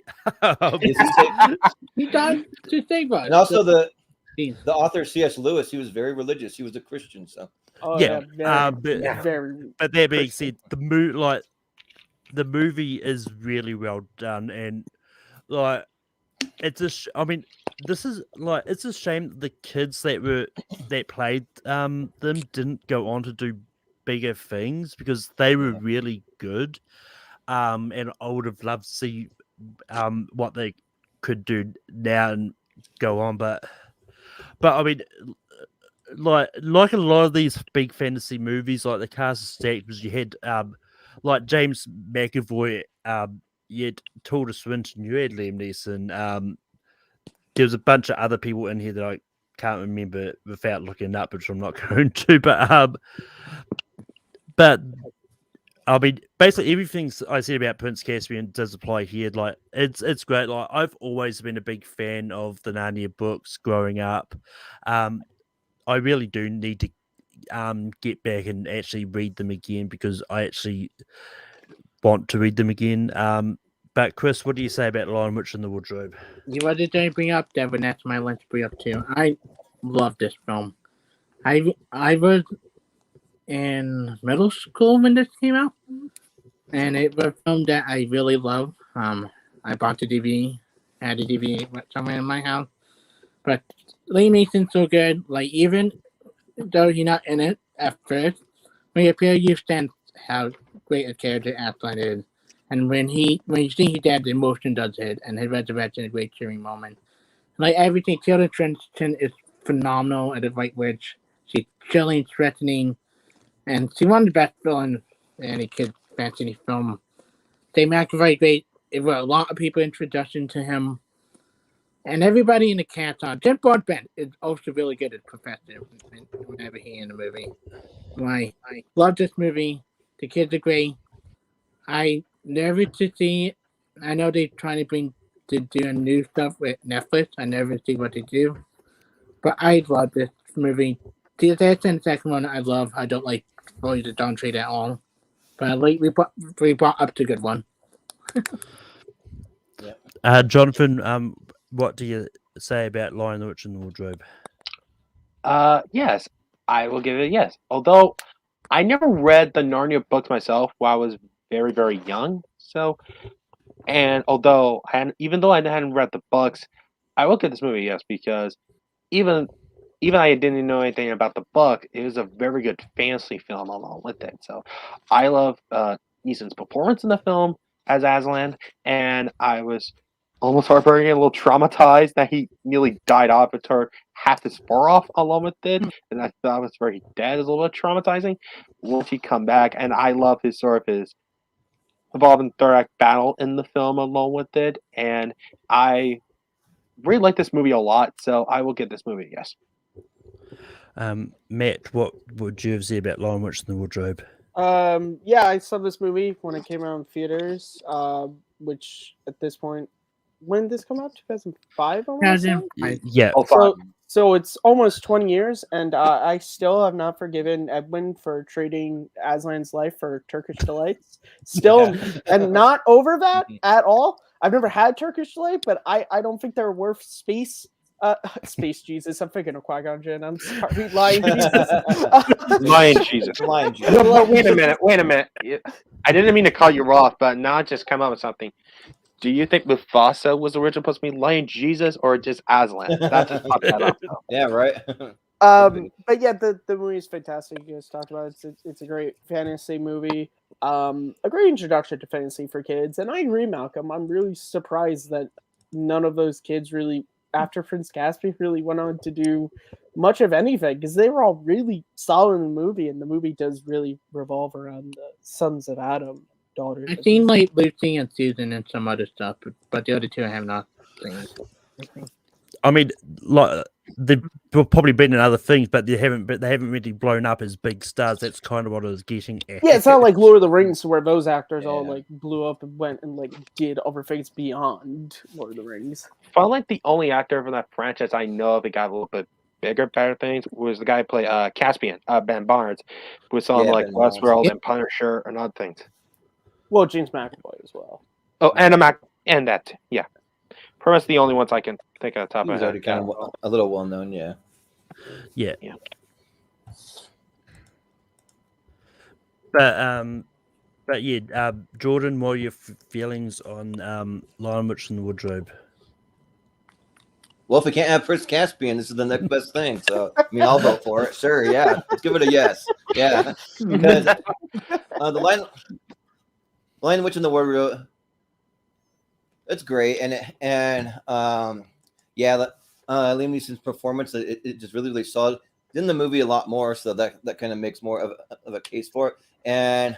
He died to save us. And also the Scene. author C.S. Lewis, he was very religious. He was a Christian, so Oh, Yeah, very. But that being Christian. said, the movie is really well done, and like it's I mean, this is like it's a shame that the kids that played them didn't go on to do bigger things because they were really good. And I would have loved to see what they could do now and go on, but I mean, like a lot of these big fantasy movies, like the cast of stacked, was you had like James McAvoy, you had Tilda Swinton, you had Liam Neeson, there was a bunch of other people in here that I can't remember without looking up, which I'm not going to, but I mean, basically everything I said about Prince Caspian does apply here. Like, it's great. Like, I've always been a big fan of the Narnia books growing up. I really do need to get back and actually read them again because I actually want to read them again. But Chris, what do you say about Lion, Witch, and the Wardrobe? What did I bring up, Devin? That's my list to bring up too. I love this film. I was in middle school when this came out, and it was a film that I really love. I bought the DVD, had the DVD somewhere in my house. But Liam Neeson's so good. Like, even though he's not in it at first, when he appears, you understand how great a character Aslan is. And when you see his dad, the emotion does hit, and his resurrection is a great cheering moment. Like everything, Tilda Swinton is phenomenal at the right witch. She's chilling, threatening, and she's one of the best villains in any kid fantasy film. They make very great. It was a lot of people introduction to him, and everybody in the cast on. Tim Broadbent is also really good as Professor whenever he's in the movie. I love this movie. The kids are great. I never to see it. I know they're trying to do new stuff with Netflix. I never see what they do. But I love this movie. The first and second one I love. I don't like Boys That Don't Treat at all. But we brought up the good one. Jonathan, what do you say about Lion, the Witch, and the Wardrobe? Yes, I will give it a yes. Although I never read the Narnia books myself while I was very, very young. So, and even though I hadn't read the books, I will give this movie a yes because even I didn't know anything about the book, it was a very good fantasy film along with it. So, I love Neeson's performance in the film as Aslan, and I was almost heartbroken, a little traumatized that he nearly died off and tore half his fur off along with it, and I thought was very dead. Is a little bit traumatizing. Once he come back, and I love his evolving third act battle in the film along with it, and I really like this movie a lot. So I will give this movie a yes. Matt, what would you have said about Lion, Witch, and the Wardrobe? Yeah, I saw this movie when it came out in theaters, which at this point, when did this come out? 2005, I want to say? Yeah. So it's almost 20 years, and I still have not forgiven Edwin for trading Aslan's life for Turkish delights. Still, and not over that at all. I've never had Turkish delight, but I don't think they're worth space. Space Jesus. I'm thinking of Qui-Gon Jinn. I'm sorry, Lion Jesus. Lion Jesus. Lion Jesus. No, but wait a minute. I didn't mean to call you off, but now I just come up with something. Do you think Mufasa was originally supposed to be Lion Jesus or just Aslan? That just popped that up. Yeah, right. But yeah, the movie is fantastic. You guys talked about it. It's a great fantasy movie. A great introduction to fantasy for kids. And I agree, Malcolm. I'm really surprised that none of those kids really, after Prince Caspian, really went on to do much of anything, because they were all really solid in the movie, and the movie does really revolve around the sons of Adam, daughters. I've seen like Lucy and Susan and some other stuff, but the other two I have not seen. I mean, like they've probably been in other things, but they haven't really blown up as big stars. That's kind of what I was getting at. Yeah, it's not like Lord of the Rings where those actors all Yeah. like blew up and went and like did other things beyond Lord of the Rings. Felt like the only actor from that franchise I know of that got a little bit bigger, better things was the guy who played Caspian, Ben Barnes, who was on Yeah, like Ben Barnes. Westworld Yep. and Punisher and other things. Well, James McAvoy as well. Oh, and and that, yeah. Pretty much the only ones I can think of the top He of was my already head. kind of a little well known, yeah. Yeah. Yeah. But yeah, Jordan, what are your feelings on Lion Witch in the Wardrobe? Well, if we can't have Prince Caspian, this is the next best thing. So, I mean, I'll vote for it. Sure, yeah. Let's give it a yes. Yeah. Because the Lion Witch in the Wardrobe, it's great. And Liam Neeson's performance, it just really, really solid. In the movie a lot more, so that kind of makes more of a case for it. And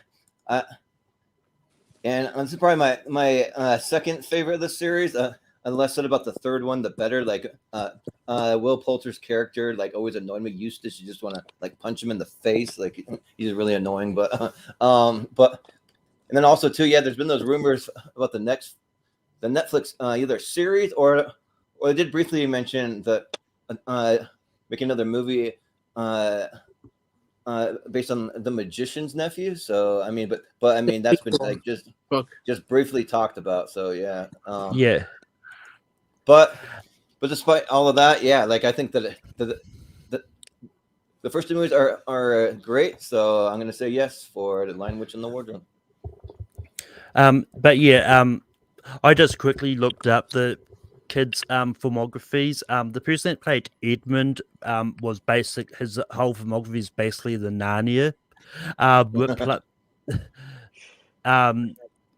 this is probably my second favorite of the series. The less said about the third one, the better. Like Will Poulter's character, like always annoyed me. Eustace, you just want to like punch him in the face. Like he's really annoying. But and then also too, yeah, there's been those rumors about the Netflix either series or they did briefly mention that making another movie based on The Magician's Nephew. So I mean, but I mean that's been like just briefly talked about. So yeah, Yeah. But despite all of that, yeah, like I think that the first two movies are great. So I'm gonna say yes for The Lion Witch in the Wardrobe. But yeah, I just quickly looked up the kids' filmographies. The person that played Edmund was his whole filmography is basically the Narnia.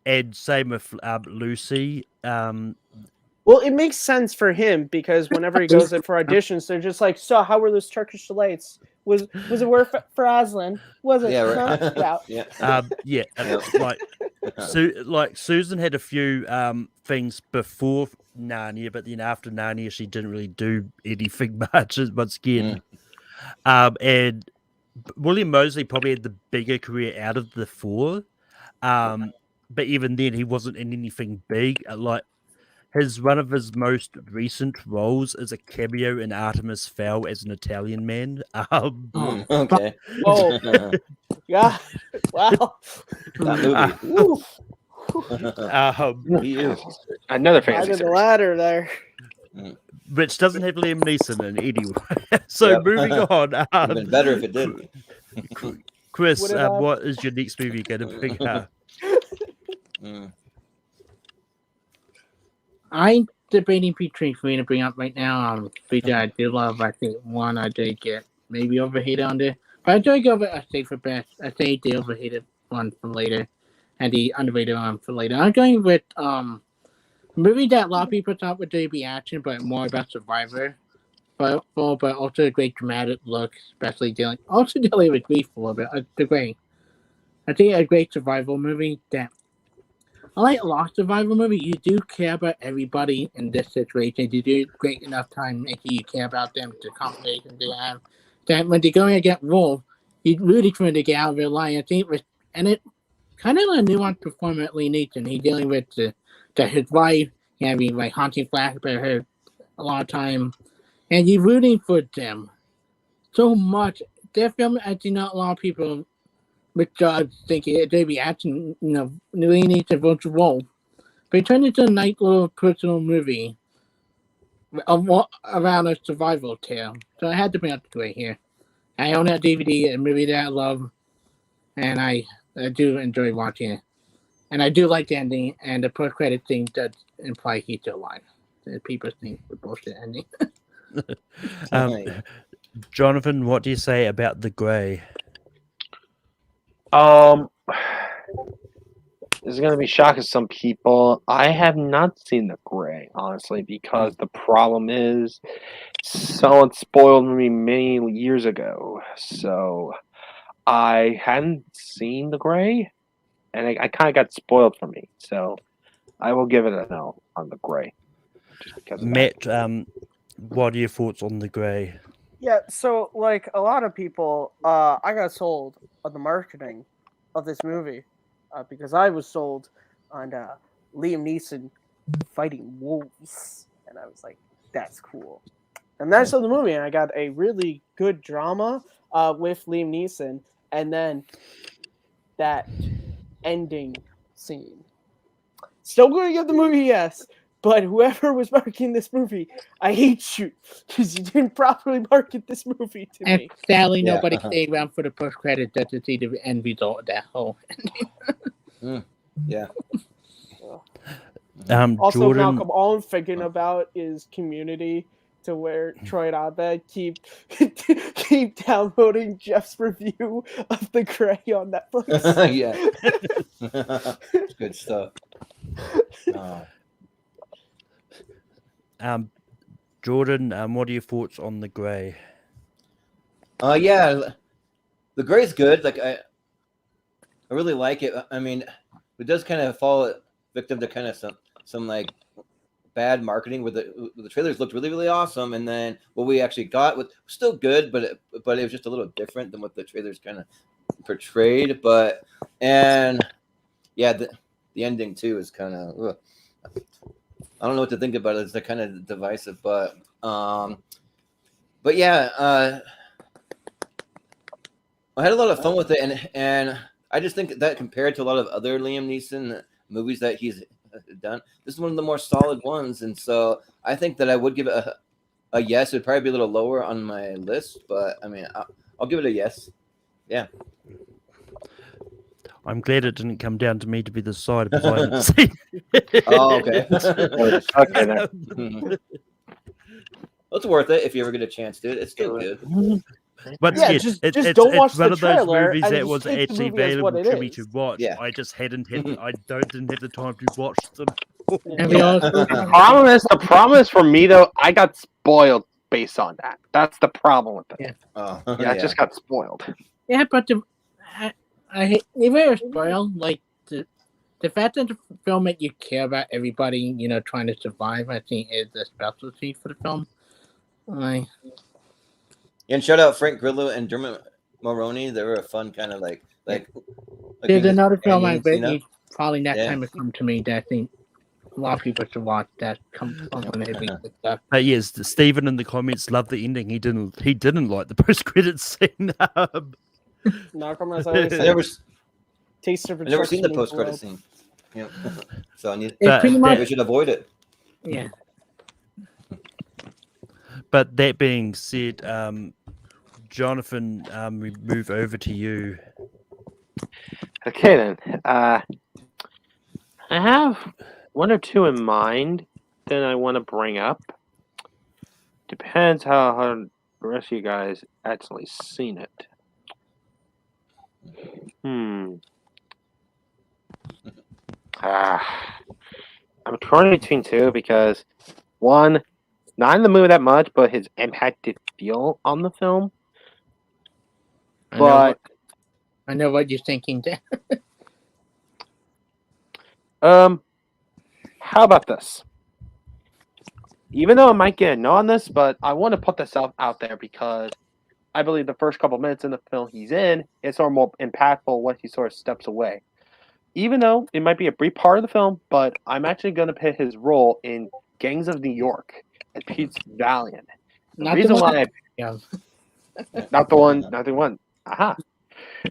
And same with Lucy. Well, it makes sense for him because whenever he goes in for auditions, they're just like, "So, how were those Turkish delights? Was it worth for Aslan? Was it? Yeah, right. No? Get out." Yeah. Like Susan had a few things before Narnia, but then after Narnia, she didn't really do anything much once again. And William Moseley probably had the bigger career out of the four, but even then, he wasn't in anything big. Like one of his most recent roles is a cameo in Artemis Fowl as an Italian man. Okay. Whoa. Yeah. Wow. That movie. He is. Another Climbing fantasy the series. ladder there. Which doesn't have Liam Neeson in anyway. So Yep. moving on. Even better if it did. Chris, Would it have- what is your next movie going to bring up? I'm debating between three to bring up right now. Three that I do love. I think one I did get maybe overhated on there. But I do go with a safe for best. I think the overhated one for later and the underrated one for later. I'm going with a movie that a lot of people thought would be action, but more about Survivor. But also a great dramatic look, especially dealing with grief a little bit. I think a great survival movie that I like a lot of survival movie. You do care about everybody in this situation. You do great enough time making you care about them, the conversation they have. That when they're going to get wolf, you really trying to get out of their line. I think and it kind of a nuanced performance Lee Neeson. He's dealing with his wife having like haunting flashback her a lot of time. and you're rooting for them so much. Their film, I think not a lot of people with jobs thinking they'd be acting, leaning into virtual role. But it turned into a nice little personal movie around a survival tale. So I had to bring up the Gray here. I own that DVD, a movie that I love, and I do enjoy watching it. And I do like the ending, and the post-credit thing does imply he's still alive. The people think it's a bullshit ending. Jonathan, what do you say about The Grey? This is going to be shocking to some people. I have not seen The Gray, honestly, because the problem is someone spoiled me many years ago. So I hadn't seen The Gray, and I kind of got spoiled for me. So I will give it a no on The Gray. Just because of Matt, what are your thoughts on The Grey? Yeah, so like a lot of people, I got sold on the marketing of this movie because I was sold on Liam Neeson fighting wolves, and I was like, "That's cool." And then I saw the movie, and I got a really good drama with Liam Neeson, and then that ending scene. Still going to give the movie yes. But whoever was marketing this movie, I hate you because you didn't properly market this movie to And me. sadly, nobody stayed around for the post credit just to see the end result of that whole. Yeah. Also, Jordan, Malcolm, all I'm thinking about is Community, to where Troy and Abed keep downloading Jeff's review of The Grey on Netflix. Yeah. Good stuff. Jordan, what are your thoughts on The Grey? Yeah, The Grey's good. Like I really like it. I mean, it does kind of fall victim to kind of some like bad marketing where the trailers looked really, really awesome, and then what we actually got was still good, but it was just a little different than what the trailers kind of portrayed. And yeah, the ending too is kind of I don't know what to think about it. It's kind of divisive, but yeah, I had a lot of fun with it, and I just think that compared to a lot of other Liam Neeson movies that he's done, this is one of the more solid ones, and so I think that I would give it a yes. It'd probably be a little lower on my list, but I mean, I'll give it a yes. Yeah. I'm glad it didn't come down to me to be the side because I haven't seen it. Oh, okay. Okay, then. It's worth it if you ever get a chance to. It's still good. But Yeah, yeah, just it's don't watch one the of those trailer movies and that just was take the actually movie as what available it to me to is. watch. Yeah. I just didn't have the time to watch them. And we all The problem is for me though, I got spoiled based on that. That's the problem with it. Yeah. Oh, Yeah, I just got spoiled. Yeah, but I hate even if it's spoiled, like the fact that the film made you care about everybody, trying to survive, I think is the specialty for the film. And shout out Frank Grillo and Dermot Mulroney. They were a fun kind of like There's another film I companions, bet you know? you probably next Yeah. time it come to me that I think a lot of people should watch that comes from every stuff. But yes, Stephen in the comments loved the ending. He didn't like the post credit scene. Malcolm, as I always I say, never taste of I've never seen the rejection post credit means scene. Yeah. So I need It's pretty maybe I much should avoid it. yeah. But that being said, Jonathan, we move over to you. Okay then. I have one or two in mind that I want to bring up. Depends how the rest of you guys actually seen it. I'm torn between two because one, not in the movie that much, but his impact did feel on the film. I know what you're thinking. How about this? Even though I might get a no on this, but I want to put this out there because I believe the first couple minutes in the film he's in is sort of more impactful when he sort of steps away. Even though it might be a brief part of the film, but I'm actually going to put his role in Gangs of New York as Pete's Valiant. Not reason the one. why Yeah. not the one. Aha.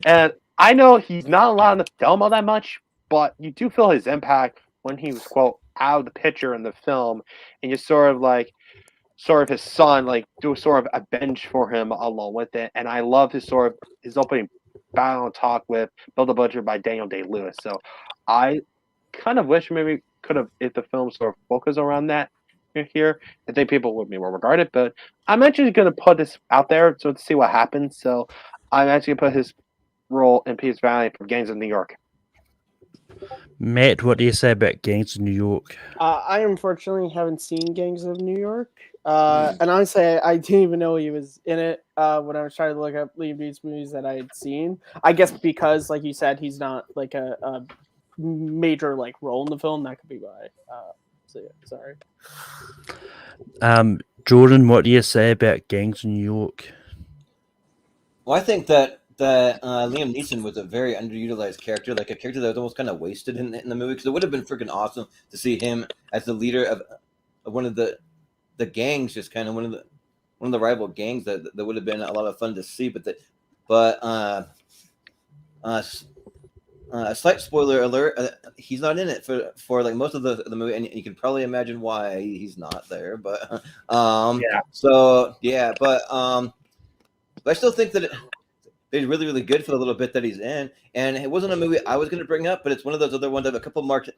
And I know he's not allowed in the film all that much, but you do feel his impact when he was quote out of the picture in the film, and you sort of his son do sort of avenge for him along with it. And I love his opening battle talk with Bill the Butcher by Daniel Day-Lewis. So I kind of wish maybe could have if the film sort of focused around that here. I think people would be more regarded, but I'm actually going to put this out there to see what happens. So I'm actually going to put his role in Peace Valley from Gangs of New York. Matt, what do you say about Gangs of New York? I unfortunately haven't seen Gangs of New York. And honestly, I didn't even know he was in it when I was trying to look up Liam Neeson's movies that I had seen. I guess because, like you said, he's not like a major role in the film. That could be why. So yeah, sorry. Jordan, what do you say about Gangs of New York? Well, I think that Liam Neeson was a very underutilized character, like a character that was almost kind of wasted in the movie. Because it would have been freaking awesome to see him as the leader of one of the gangs, just kind of one of the rival gangs. That would have been a lot of fun to see. But a slight spoiler alert: he's not in it for like most of the movie, and you can probably imagine why he's not there. But Yeah. So yeah, but I still think that it's really, really good for the little bit that he's in. And it wasn't a movie I was going to bring up, but it's one of those other ones I have a couple marked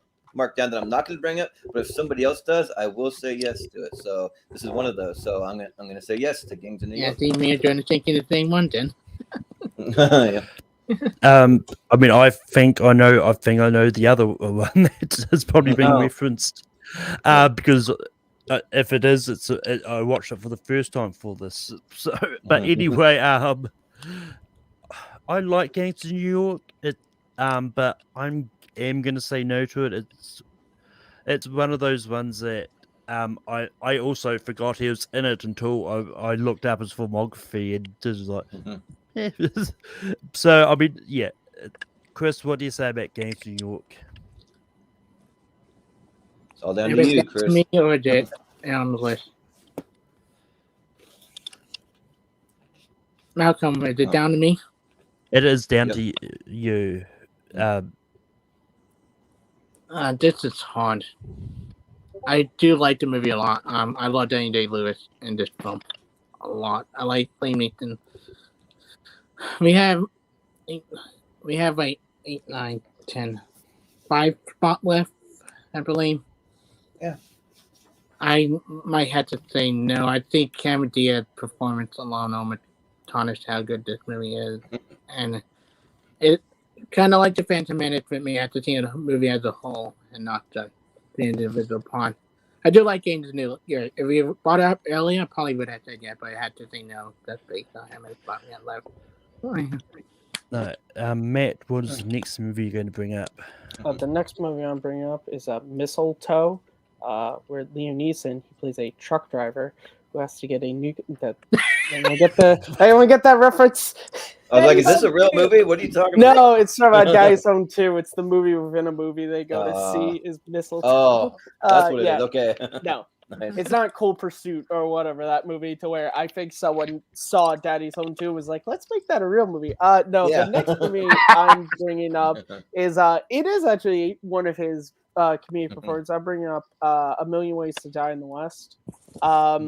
down that I'm not going to bring up. But if somebody else does, I will say yes to it. So this is one of those. So I'm gonna say yes to Gangs of New York. Yeah, me and Jordan thinking the same one then. Yeah. I mean, I think I know the other one that's probably being referenced. Because if it is, I watched it for the first time for this. So, but anyway, I like Gangs of New York. But am gonna say no to it. It's one of those ones that I also forgot he was in it until I looked up his filmography and just like. So I mean, yeah. Chris, what do you say about Gangs of New York? It's all down to you, Chris. To me or is it on the list? Malcolm, is it down to me? It is down to you. This is hard. I do like the movie a lot. I love Daniel Day-Lewis in this film a lot. I like Liam Neeson. We have like 8, 9, 10, 5 spot left, I believe. Yeah. I might have to say no. I think Cameron Diaz's performance alone almost tarnished how good this movie is, and it kind of like the Phantom Menace with me after seeing the movie as a whole and not just the individual part. I do like Gangs of New York. If we brought it up earlier, I probably would have said yeah, but I had to say no. That's based on how many spots we had left. No, Matt, what is the next movie you're going to bring up? The next movie I'm bringing up is Mistletoe, where Liam Neeson he plays a truck driver who has to get a new. I only get that reference. I was like, is this a real movie? What are you talking about? No, it's from Daddy's Home 2. It's the movie within a movie they go to see is Mistletoe. Oh, that's what it is. Okay. No. Nice. It's not Cold Pursuit or whatever that movie to where I think someone saw Daddy's Home 2 was like, let's make that a real movie. No, Yeah. the next movie I'm bringing up is it is actually one of his comedic performances. I'm bringing up A Million Ways to Die in the West. I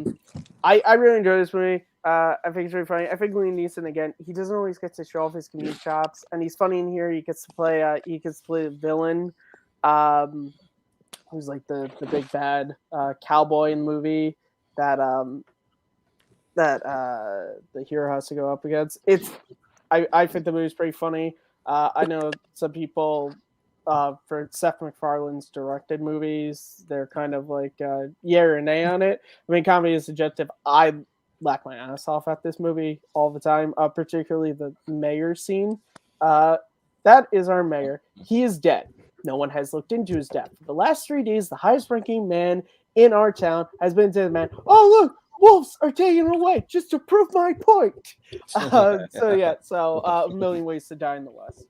really enjoy this movie. I think it's really funny. I think Liam Neeson again. He doesn't always get to show off his comedic chops, and he's funny in here. He gets to play the villain. Who's like the big bad cowboy in the movie that the hero has to go up against. I think the movie's pretty funny. I know some people for Seth MacFarlane's directed movies, they're kind of like yeah or nay on it. I mean, comedy is subjective. I laugh my ass off at this movie all the time, particularly the mayor scene. That is our mayor. He is dead. No one has looked into his death. For the last 3 days, the highest-ranking man in our town has been to the man, oh, look, wolves are taken away just to prove my point. So A Million Ways to Die in the West.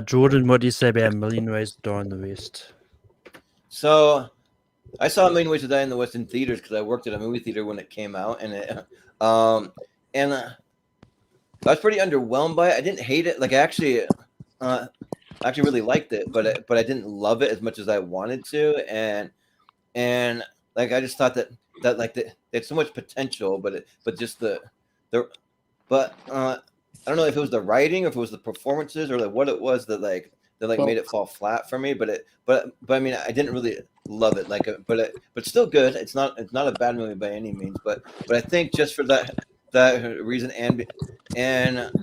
Jordan, what do you say about A Million Ways to Die in the West? So I saw A Million Ways to Die in the West in theaters because I worked at a movie theater when it came out, and I was pretty underwhelmed by it. I didn't hate it. Like I actually really liked it, but I didn't love it as much as I wanted to, and like I just thought that like they had so much potential, but just the but I don't know if it was the writing or if it was the performances or like what it was that made it fall flat for me. But I mean I didn't really love it but still good. It's not a bad movie by any means. But I think just for that reason and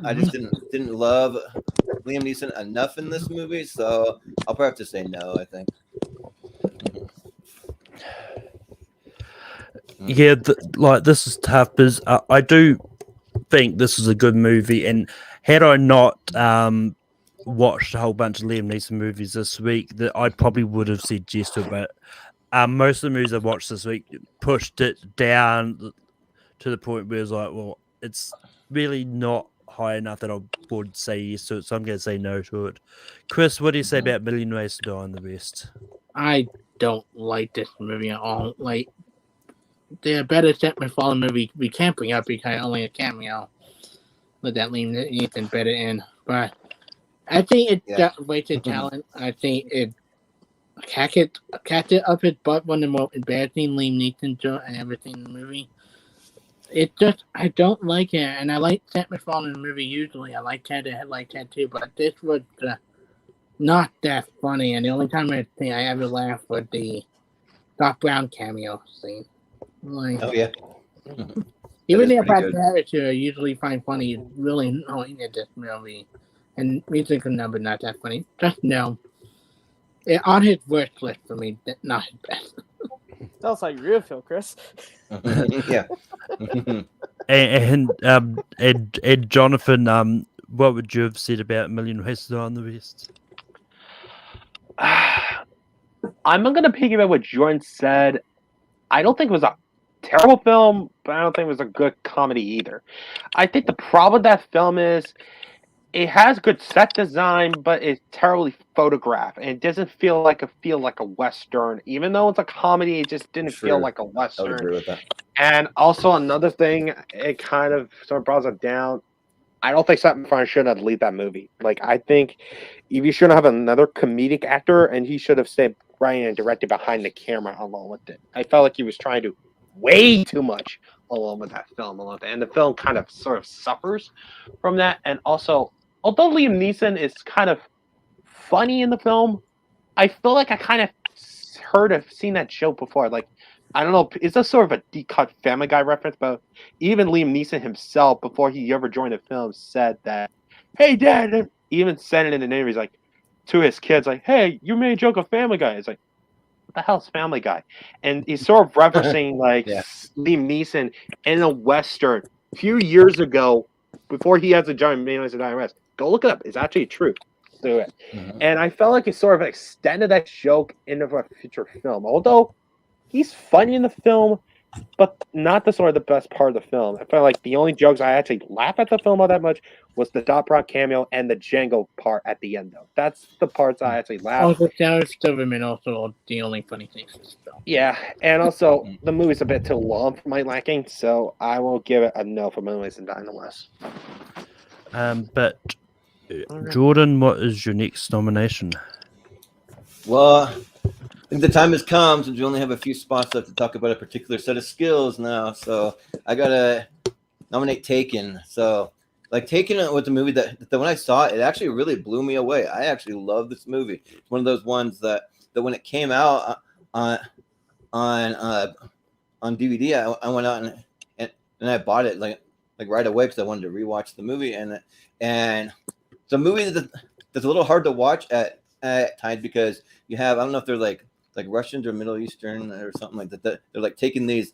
I just didn't love Liam Neeson enough in this movie, so I'll probably have to say no. I think. Yeah, like this is tough because I do think this is a good movie, and had I not watched a whole bunch of Liam Neeson movies this week, that I probably would have said yes to it. But most of the movies I've watched this week pushed it down to the point where it's like, well, it's really not high enough that I would say yes to it, so I'm going to say no to it. Chris, what do you say about Million Ways to Die and the rest? I don't like this movie at all. Like, the better Seth MacFarlane movie we can't bring up because only a cameo with that Liam Neeson better in. But I think it got wasted talent. I think it catted up its butt one of the most embarrassing Liam Neeson jokes I ever seen in the movie. It just, I don't like it, and I like Seth MacFarlane in the movie usually. I like Ted too, but this was not that funny, and the only time I ever laughed was the Doc Brown cameo scene. Like, Oh yeah. Even the characters I usually find funny is really annoying in this movie. And musical number not that funny. Just no. On his worst list for me, not his best. Sounds like real feel, Chris. Yeah. and Jonathan, what would you have said about Million Ways to Die on the rest? I'm not gonna piggyback what Jordan said. I don't think it was a terrible film, but I don't think it was a good comedy either. I think the problem with that film is it has good set design, but it's terribly photographed, and it doesn't feel like a Western. Even though it's a comedy, it just didn't feel like a Western. I would agree with that. And also another thing, it kind of sort of brought it down. I don't think Seth MacFarlane should have lead that movie. Like, I think if you should have another comedic actor, and he should have stayed writing and directed behind the camera along with it. I felt like he was trying to way too much along with that film, and the film kind of sort of suffers from that. And also, although Liam Neeson is kind of funny in the film, I feel like I kind of seen that joke before. Like, I don't know, it's a sort of a deep-cut Family Guy reference, but even Liam Neeson himself, before he ever joined the film, said that, "Hey, Dad," he even said it in the interviews, like, to his kids, like, "Hey, you made a joke of Family Guy." It's like, what the hell's Family Guy? And he's sort of referencing, like, Liam Neeson in a Western a few years ago, before he has a giant Menace and IRS. Go look it up. It's actually true. Do it. Mm-hmm. And I felt like it sort of extended that joke into a future film. Although he's funny in the film, but not the best part of the film. I felt like the only jokes I actually laugh at the film all that much was the Doc Brown cameo and the Django part at the end, though. That's the parts I actually laughed. Also, Sarah Silverman also the only funny things in this film. Yeah, and also the movie's a bit too long for my liking, so I will give it a no for Million Ways to Die in the West. But Jordan, what is your next nomination? Well, I think the time has come since we only have a few spots left to talk about a particular set of skills now. So I gotta nominate Taken. So, like, Taken was a movie that when I saw it, it actually really blew me away. I actually love this movie. It's one of those ones that when it came out on DVD, I went out and I bought it like right away because I wanted to rewatch the movie. And it's a movie that's a little hard to watch at times because you have, I don't know if they're like Russians or Middle Eastern or something like that. They're like taking these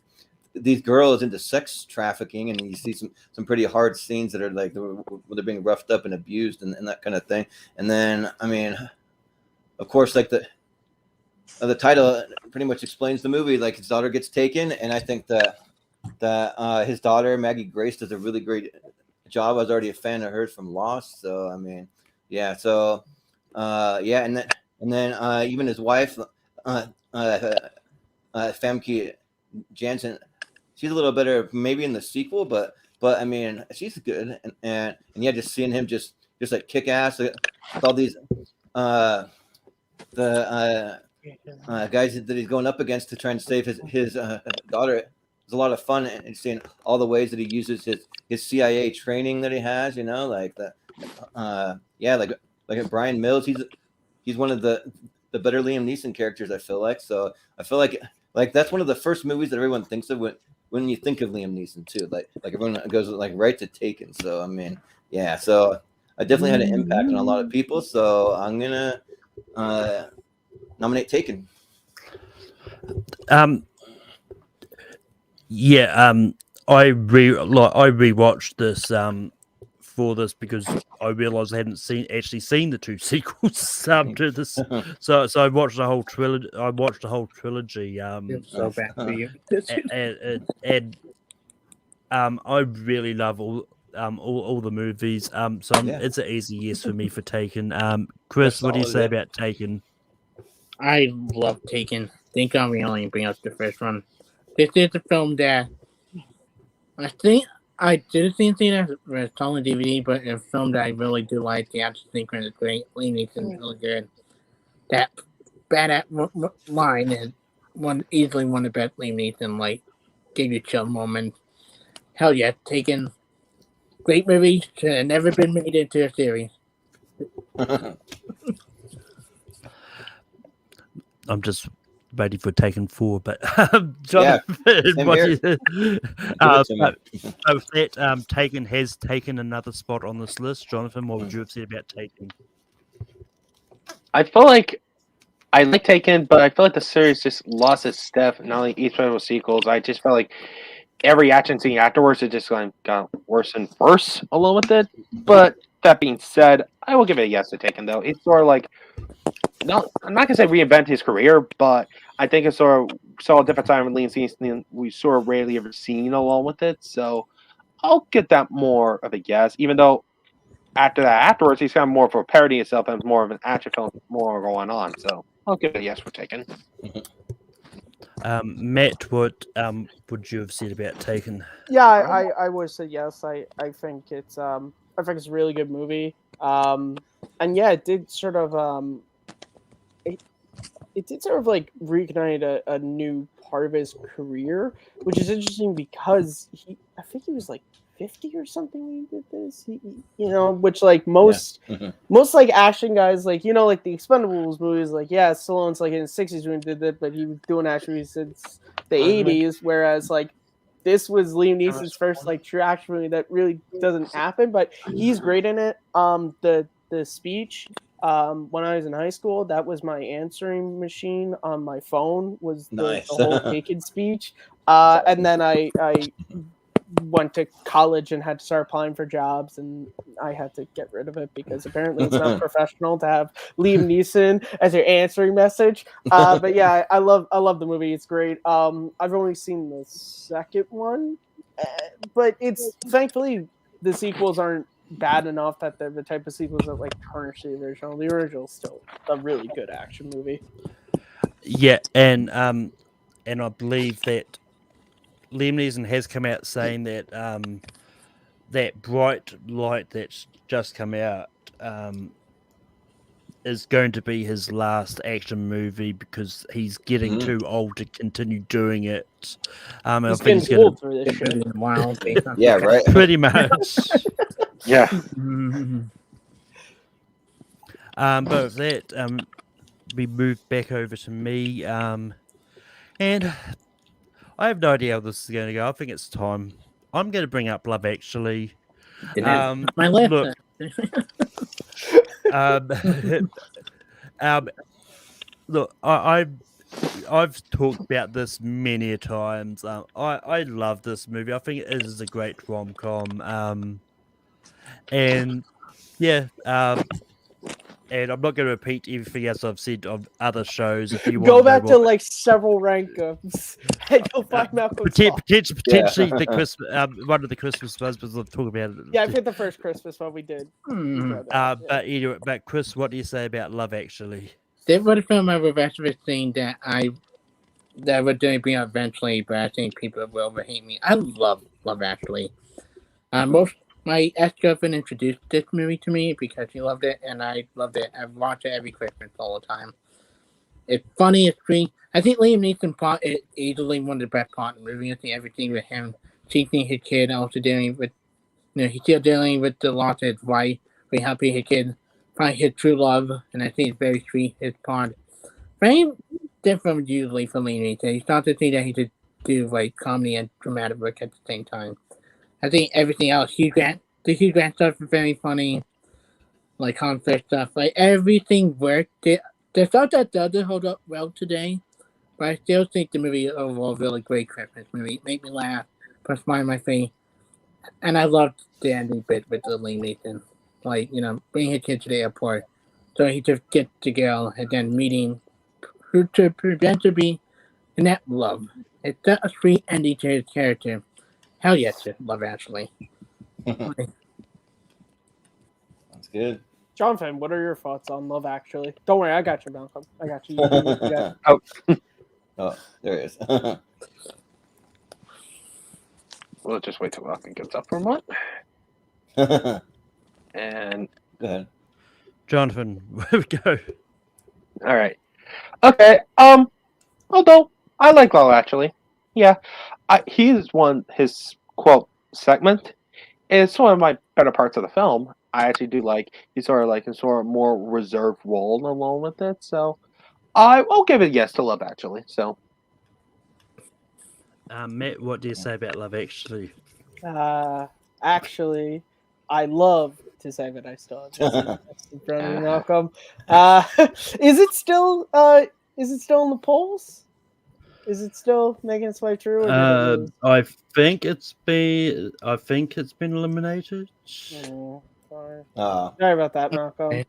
girls into sex trafficking, and you see some pretty hard scenes that are like where they're being roughed up and abused and that kind of thing. And then, I mean, of course, like the title pretty much explains the movie. Like, his daughter gets taken, and I think that his daughter Maggie Grace does a really great job. I was already a fan of hers from Lost, so I mean, yeah. So, yeah, and then even his wife, Famke Janssen, she's a little better maybe in the sequel, but I mean she's good, and yeah, just seeing him just like kick ass with all these the guys that he's going up against to try and save his daughter. It's a lot of fun, and seeing all the ways that he uses his CIA training that he has. You know, like like Brian Mills. He's one of the better Liam Neeson characters. I feel like that's one of the first movies that everyone thinks of when you think of Liam Neeson too. Like everyone goes like right to Taken. So I mean, yeah. So I definitely had an impact on a lot of people. So I'm gonna nominate Taken. I rewatched this for this because I realized I hadn't actually seen the two sequels to this. So I watched the whole trilogy. It's so bad for you. and I really love all the movies. It's an easy yes for me for Taken. Chris, what do you say about Taken? I love Taken. Think I'll only bring up the first one. This is a film that I think I didn't see it as on DVD, but a film that I really do like. The action sequence is great. Liam Neeson is really good. That badass line is easily one of the best Liam Neeson, like, give you chill moments. Hell yeah, Taken. Great movie. Should have never been made into a series. I'm just ready for Taken 4, but Jonathan, Taken has taken another spot on this list. Jonathan, what would you have said about Taken? I feel like I like Taken, but I feel like the series just lost its step. Not only each one was sequels, I just felt like every action scene afterwards it just got worse and worse along with it. But that being said, I will give it a yes to Taken though. It's sort of like I'm not gonna say reinvent his career, but I think it's sort of saw a different time with Liam Neeson we sort of rarely ever seen along with it. So I'll get that more of a yes, even though afterwards he's kind of more of a parody itself and more of an action film more going on. So I'll give it a yes for Taken. Matt, what would you have said about Taken? Yeah, I would say yes. I think it's a really good movie. And yeah, it did sort of it did sort of like reignite a new part of his career, which is interesting because I think he was like 50 or something when he did this. Which like most like action guys, like like the Expendables movies, like Stallone's like in his 60s when he did that, but he was doing action movies since the 80s, whereas like this was Liam Neeson's first like true action movie that really doesn't happen, but he's great in it. The speech. When I was in high school, that was my answering machine on my phone, was the whole Taken speech. And then I went to college and had to start applying for jobs, and I had to get rid of it because apparently it's not professional to have Liam Neeson as your answering message. But yeah, I love the movie. It's great. I've only seen the second one, but it's thankfully the sequels aren't bad enough that they're the type of sequels that like tarnish the original. The original is still a really good action movie. Yeah, and I believe that Liam Neeson has come out saying that that Bright Light that's just come out is going to be his last action movie because he's getting too old to continue doing it. I think he's old for this shit. Wow. Yeah, right. Pretty much. Yeah. But with that, we move back over to me, and I have no idea how this is going to go. I think it's time. I'm going to bring up Love Actually. My list. Look, look, I've talked about this many times. I love this movie. I think it is a great rom-com. And yeah, and I'm not going to repeat everything else I've said on other shows. If you go want back to like several rank-ups and you'll find out. Potentially the Christmas, one of the Christmas ones, because I'll talk about it. Yeah, I think the first Christmas one we did. But anyway, but Chris, what do you say about Love Actually? There was a film I was actually seeing that that would be eventually, but I think people will hate me. I love Actually. My ex-girlfriend introduced this movie to me because she loved it, and I loved it. I've watched it every Christmas all the time. It's funny, it's sweet. I think Liam Neeson plot is easily one of the best parts of the movie. I think everything with him teaching his kid, also dealing with, he's still dealing with the loss of his wife, but helping his kid find his true love, and I think it's very sweet, his part. Very different usually from Liam Neeson. He's not to see that he could do like comedy and dramatic work at the same time. I think everything else, the Hugh Grant stuff is very funny, like conflict stuff, like everything worked. The stuff that doesn't hold up well today, but I still think the movie is overall a really great Christmas movie. It made me laugh, put a smile on my face, and I loved the ending bit with the Liam Neeson, like bringing his kid to the airport, so he just gets the girl and then meeting who to prevent to be in that love. It's a sweet ending to his character. Hell yes, Love Actually. That's good. Jonathan, what are your thoughts on Love Actually? Don't worry, I got you, Malcolm. I got you. You got it. Oh, there it is. We'll just wait till Malcolm gets up for a moment. And Go ahead. Jonathan, where we go? all right. Okay. Although I like Love Actually, yeah, his quote segment is one of my better parts of the film. I actually do like he's sort of more reserved role along with it. So I will give it a yes to Love Actually. So Matt, what do you say about Love Actually? Actually, I love to say that I still have this in front of me, Malcolm. Is it still in the polls? Is it still making its way through? I think it's been eliminated. Oh, sorry. Oh. Sorry about that, Malcolm.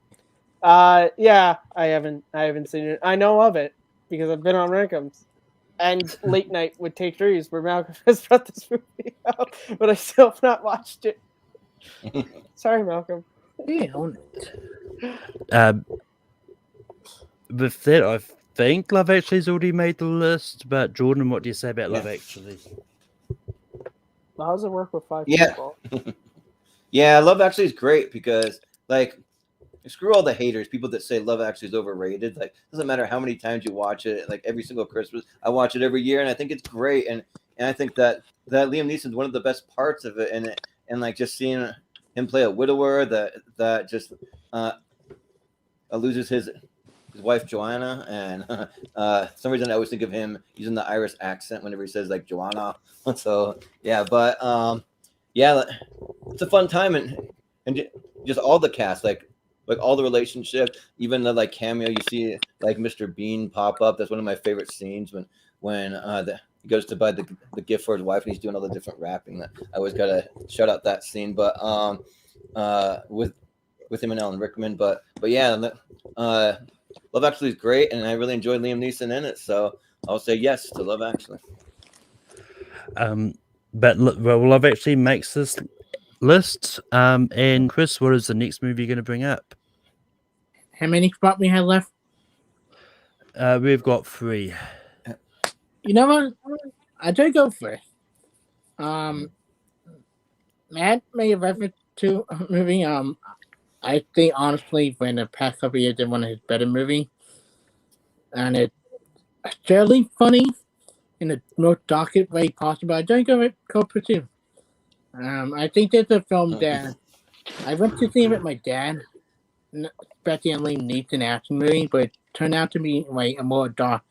Yeah, I haven't seen it. I know of it because I've been on Rankums and Late Night with Take 3's where Malcolm has brought this movie out, but I still have not watched it. Sorry, Malcolm. Yeah, own it. With that, I think Love Actually's already made the list. But Jordan, what do you say about Love Actually? Well, how does it work with five Yeah. people? Yeah, Love Actually is great because screw all the haters, people that say Love Actually is overrated. Like, doesn't matter how many times you watch it. Like every single Christmas, I watch it every year, and I think it's great. And I think that Liam Neeson is one of the best parts of it. And like just seeing him play a widower that just loses his wife Joanna, and for some reason I always think of him using the Irish accent whenever he says like Joanna. So yeah, but yeah, it's a fun time, and just all the cast, like all the relationships, even the like cameo you see like Mr. Bean pop up. That's one of my favorite scenes when he goes to buy the gift for his wife and he's doing all the different rapping. I always gotta shout out that scene. But with him and Alan Rickman, but yeah, Love Actually is great, and I really enjoyed Liam Neeson in it. So I'll say yes to Love Actually. But Love Actually makes this list. And Chris, what is the next movie you're going to bring up? How many spots we have left? We've got 3. You know what? I do go first. Matt made a reference to a movie. I think honestly, when the past couple of years, did one of his better movies, and it's fairly funny in the most darkest way possible. I don't go with Cold Pursuit. I think there's a film that I went to see with my dad, especially on Liam Neeson action movie, but it turned out to be like a more dark,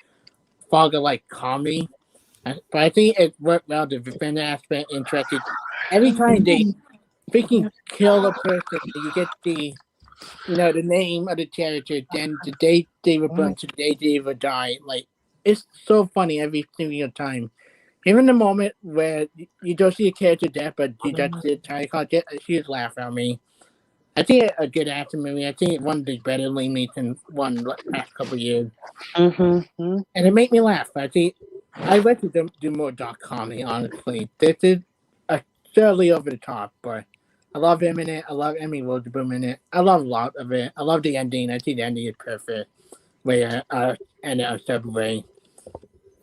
fogger-like comedy. But I think it worked well. The defender aspect interested. Every time they freaking kill a person, you get the name of the character, then the day they were born to the day they were died. Like, it's so funny every single time. Even the moment where you don't see a character death, but you just see a title, she just laugh at me. I think a good action movie. I think it's one of the better Liam Neeson one the past couple of years. Mm-hmm. And it made me laugh. I think I like to do more dark comedy, honestly. This is surely over the top, but I love him in it. I love Emmy Rosenbaum in it. I love a lot of it. I love the ending. I think the ending is perfect. Where and a certain way.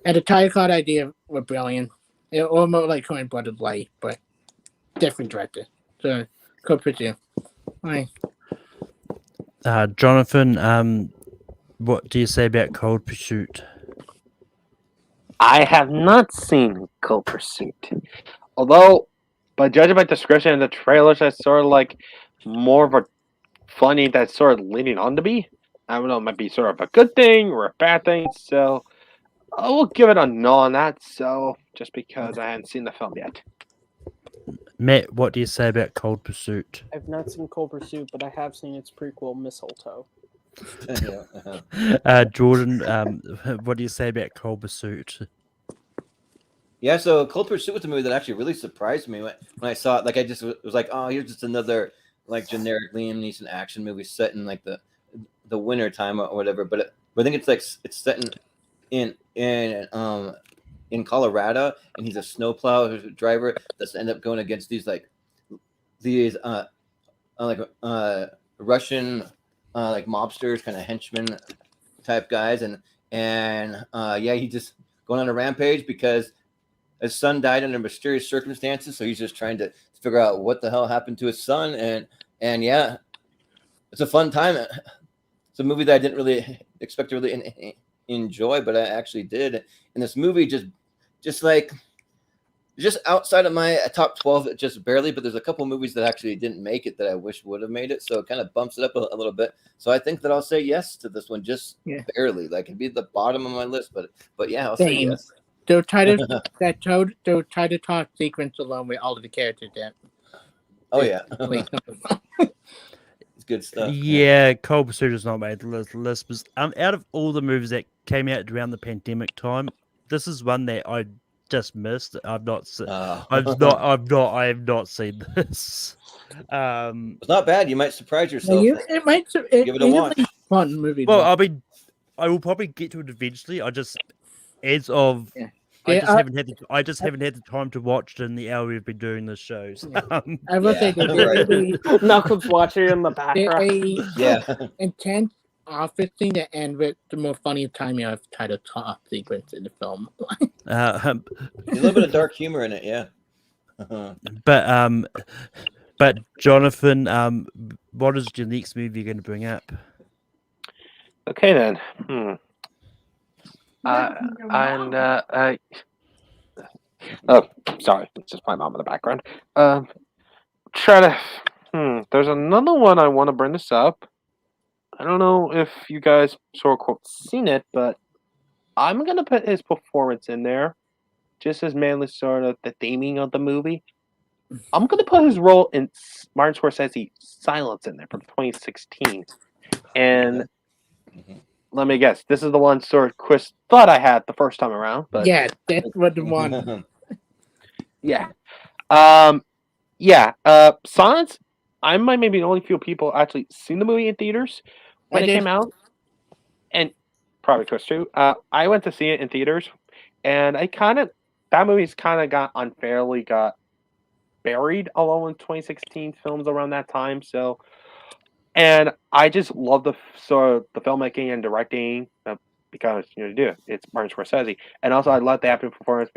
And the title card idea were brilliant. It almost like Coen Brothers Light, but different director. So, co-producer. Right. Jonathan, what do you say about Cold Pursuit? I have not seen Cold Pursuit. Although, by judging by description in the trailers, that's sort of like more of a funny that's sort of leading on to be. I don't know, it might be sort of a good thing or a bad thing. So I will give it a no on that. So just because I hadn't seen the film yet. Matt, what do you say about Cold Pursuit? I've not seen Cold Pursuit, but I have seen its prequel, Mistletoe. Jordan, what do you say about Cold Pursuit? Yeah, so Cold Pursuit was a movie that actually really surprised me when I saw it. Like, I just was like, oh, here's just another like generic Liam Neeson action movie set in like the winter time or whatever. But I think it's like it's set in Colorado, and he's a snowplow driver that's end up going against these Russian like mobsters, kind of henchmen type guys, and yeah, he just going on a rampage because his son died under mysterious circumstances, so he's just trying to figure out what the hell happened to his son, and yeah, it's a fun time. It's a movie that I didn't really expect to really enjoy, but I actually did. And this movie just outside of my top 12, just barely, but there's a couple movies that actually didn't make it that I wish would have made it, so it kind of bumps it up a little bit. So I think that I'll say yes to this one, just barely. Like, it'd be at the bottom of my list, but yeah, I'll say yes. They'll try to talk sequence along with all of the characters that. Oh yeah, it's good stuff. Yeah, Cold Pursuit has not made the list. But, out of all the movies that came out around the pandemic time, this is one that I just missed. I've not seen. I have not seen this. It's not bad. You might surprise yourself. Give it a watch. Fun movie. Well, I mean, I will probably get to it eventually. I just, as of. Yeah. I haven't had the time to watch it in the hour we've been doing this show. So. I will say that Knuckles watching in the background. Intense office scene that end with the most funny timing of title talk sequence in the film. A little bit of dark humor in it, yeah. But Jonathan, what is your next movie you're going to bring up? Okay then. Oh, sorry, it's just my mom in the background. There's another one I want to bring this up. I don't know if you guys sort of quote seen it, but I'm gonna put his performance in there, just as mainly sort of the theming of the movie. I'm gonna put his role in Martin Scorsese's Silence in there from 2016, and. Let me guess. This is the one sort of Chris thought I had the first time around, but yeah, that's what the one. Yeah. Silence. I might maybe the only few people actually seen the movie in theaters when it came out, and probably Chris too. I went to see it in theaters, and that movie's kind of got unfairly buried along with 2016 films around that time. So. And I just love the filmmaking and directing because it's Martin Scorsese, and also I love the acting performance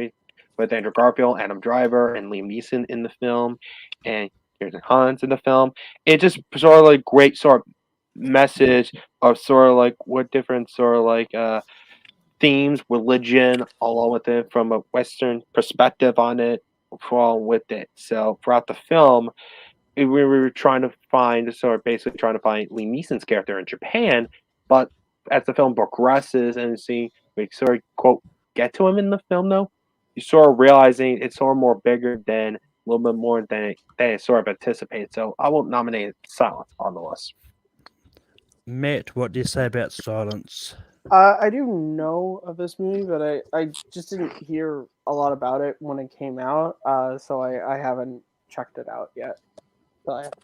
with Andrew Garfield, Adam Driver, and Liam Neeson in the film, and Kirsten Hans in the film. It just sort of like great sort of message of sort of like what different sort of like themes, religion, along with it from a Western perspective on it, along with it. So throughout the film. We were trying to find Liam Neeson's character in Japan, but as the film progresses and we sort of quote get to him in the film though, you sort of realizing it's sort of more bigger than a little bit more than it sort of anticipated. So I will nominate Silence on the list. Matt, what do you say about Silence? I do know of this movie, but I just didn't hear a lot about it when it came out, so I haven't checked it out yet. So I have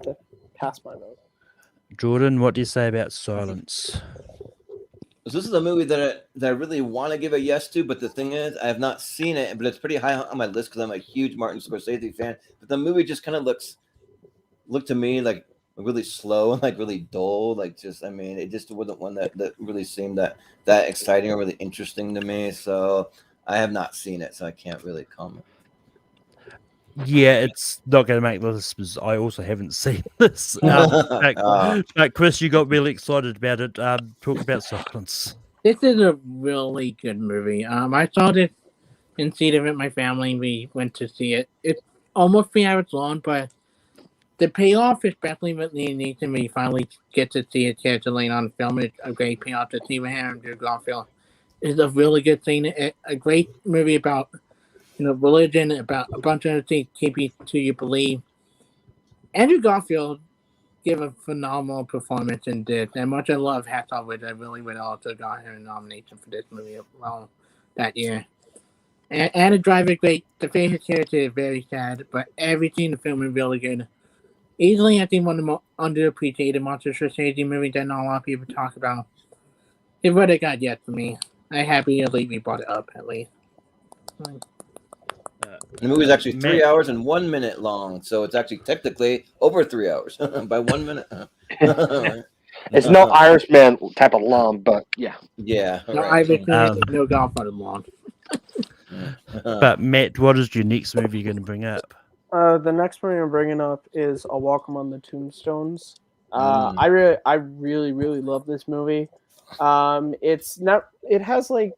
to pass my vote. Jordan, what do you say about Silence? This is a movie that I really want to give a yes to, but the thing is, I have not seen it, but it's pretty high on my list because I'm a huge Martin Scorsese fan. But the movie just kind of looked to me like really slow and like really dull. Like just, I mean, it just wasn't one that really seemed that exciting or really interesting to me. So I have not seen it, so I can't really comment. Yeah, it's not going to make the list because I also haven't seen this. But Chris, you got really excited about it. Talk about Silence. This is a really good movie. I saw this in theater with my family. We went to see it. It's almost 3 hours long, but the payoff, especially with Liam Neeson, when you finally get to see his character laying on film, is a great payoff to see with him and Andrew Garfield. It's a really good scene. A great movie about religion, about a bunch of other things keep you to you believe. Andrew Garfield gave a phenomenal performance in this, and much I love hats off with. I really would also got him a nomination for this movie as well that year. And Anna Driver, great. The favorite character is very sad, but everything in the film is really good. Easily, I think one of the most underappreciated Monsters for Safety movies that not a lot of people talk about. It's what it got yet for me. I happy Elite we brought it up at least. The movie is actually 3 Matt. hours and 1 minute long, so it's actually technically over 3 hours by 1 minute. It's no Irishman type of long, but yeah. Yeah. No right. Irishman, no Godfather long. But Matt, what is your next movie you're going to bring up? The next movie I'm bringing up is A Walk Among the Tombstones. I really love this movie. It has like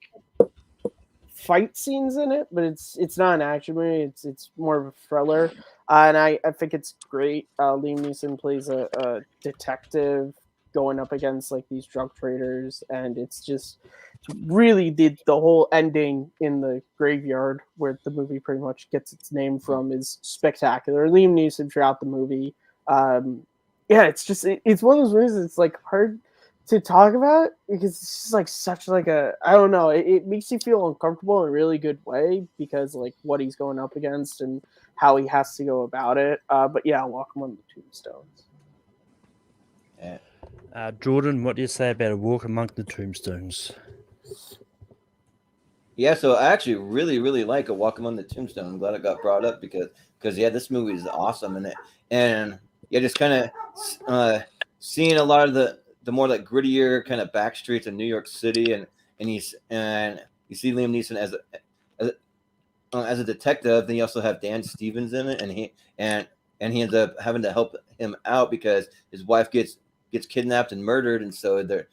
fight scenes in it, but it's not an action movie. It's more of a thriller, and I think it's great. Liam Neeson plays a detective going up against like these drug traders, and it's really the whole ending in the graveyard where the movie pretty much gets its name from is spectacular. Liam Neeson throughout the movie. It's one of those movies that's like hard to talk about because it's just like such like a, I don't know, it makes you feel uncomfortable in a really good way because like what he's going up against and how he has to go about it. But yeah, Walk Among the Tombstones. Yeah. Jordan, what do you say about A Walk Among the Tombstones? Yeah, so I actually really like A Walk Among the Tombstones. I'm glad it got brought up because yeah, this movie is awesome and just kind of seeing a lot of the more like grittier kind of back streets of New York City, and you see Liam Neeson as a detective. Then you also have Dan Stevens in it, and he ends up having to help him out because his wife gets kidnapped and murdered, and so they're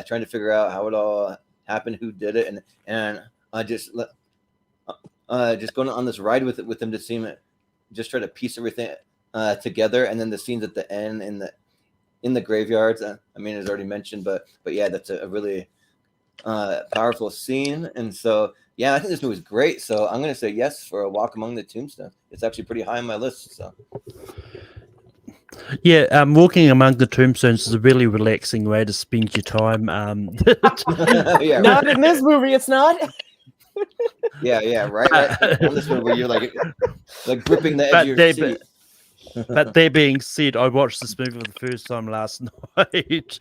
trying to figure out how it all happened, who did it, and just going on this ride with him to see him just try to piece everything together, and then the scenes at the end in the graveyards. I mean, it's already mentioned, but yeah, that's a really powerful scene, and so yeah, I think this movie is great. So I'm gonna say yes for A Walk Among the Tombstones. It's actually pretty high on my list. So. Yeah, Walking Among the Tombstones is a really relaxing way to spend your time. Yeah, Not in this movie, it's not. yeah, right. On this one where you're like gripping the edge of your seat. But that being said, I watched this movie for the first time last night,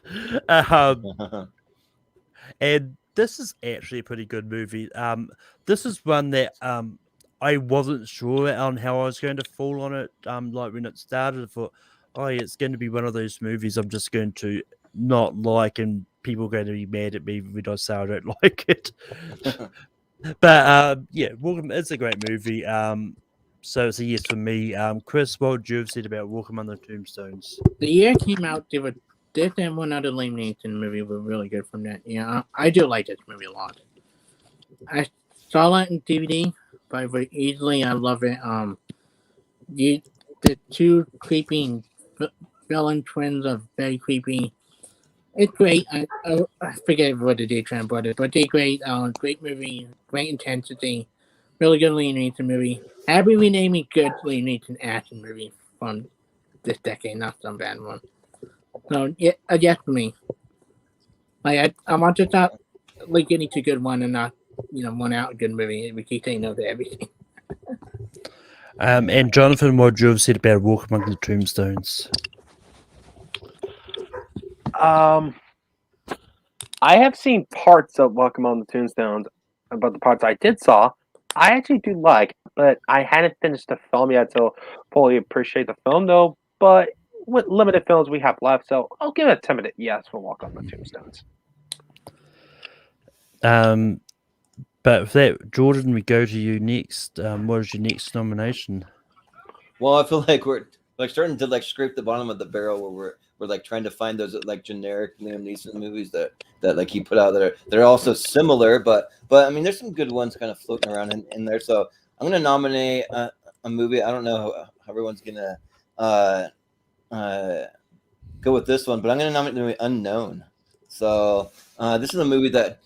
and this is actually a pretty good movie. This is one that I wasn't sure on how I was going to fall on it. Like when it started, I thought, oh, yeah, it's going to be one of those movies I'm just going to not like, and people are going to be mad at me when I say I don't like it. But yeah, it's a great movie. So it's a yes for me. Chris, what would you have said about Walk Among the Tombstones? The year it came out, this and one other Liam Neeson movie were really good from that. Yeah, I do like this movie a lot. I saw it in DVD, but very easily I love it. The two creepy villain twins are very creepy. It's great. I forget what the day trying about it, but they're great. Great movie, great intensity, really good Liam Neeson movie. Happy renaming good Liam Neeson action movie from this decade, not some bad one. So yeah, yes for me. Like I want to stop like getting to good one and not one out good movie. We keep saying no to everything. And Jonathan, what would you have said about Walk Among the Tombstones? I have seen parts of Walk Among the Tombstones, but the parts I did saw, I actually do like, but I hadn't finished the film yet to fully appreciate the film though. But what limited films we have left. So I'll give it a 10-minute yes for Walk on the Tombstones. But with that, Jordan, we go to you next. What is your next nomination? Well, I feel like we're like starting to like scrape the bottom of the barrel where we're like trying to find those like generic Liam Neeson movies that like he put out that are also similar, but I mean there's some good ones kind of floating around in there. So I'm gonna nominate a movie. I don't know how everyone's gonna go with this one, but I'm gonna nominate the movie Unknown. So this is a movie that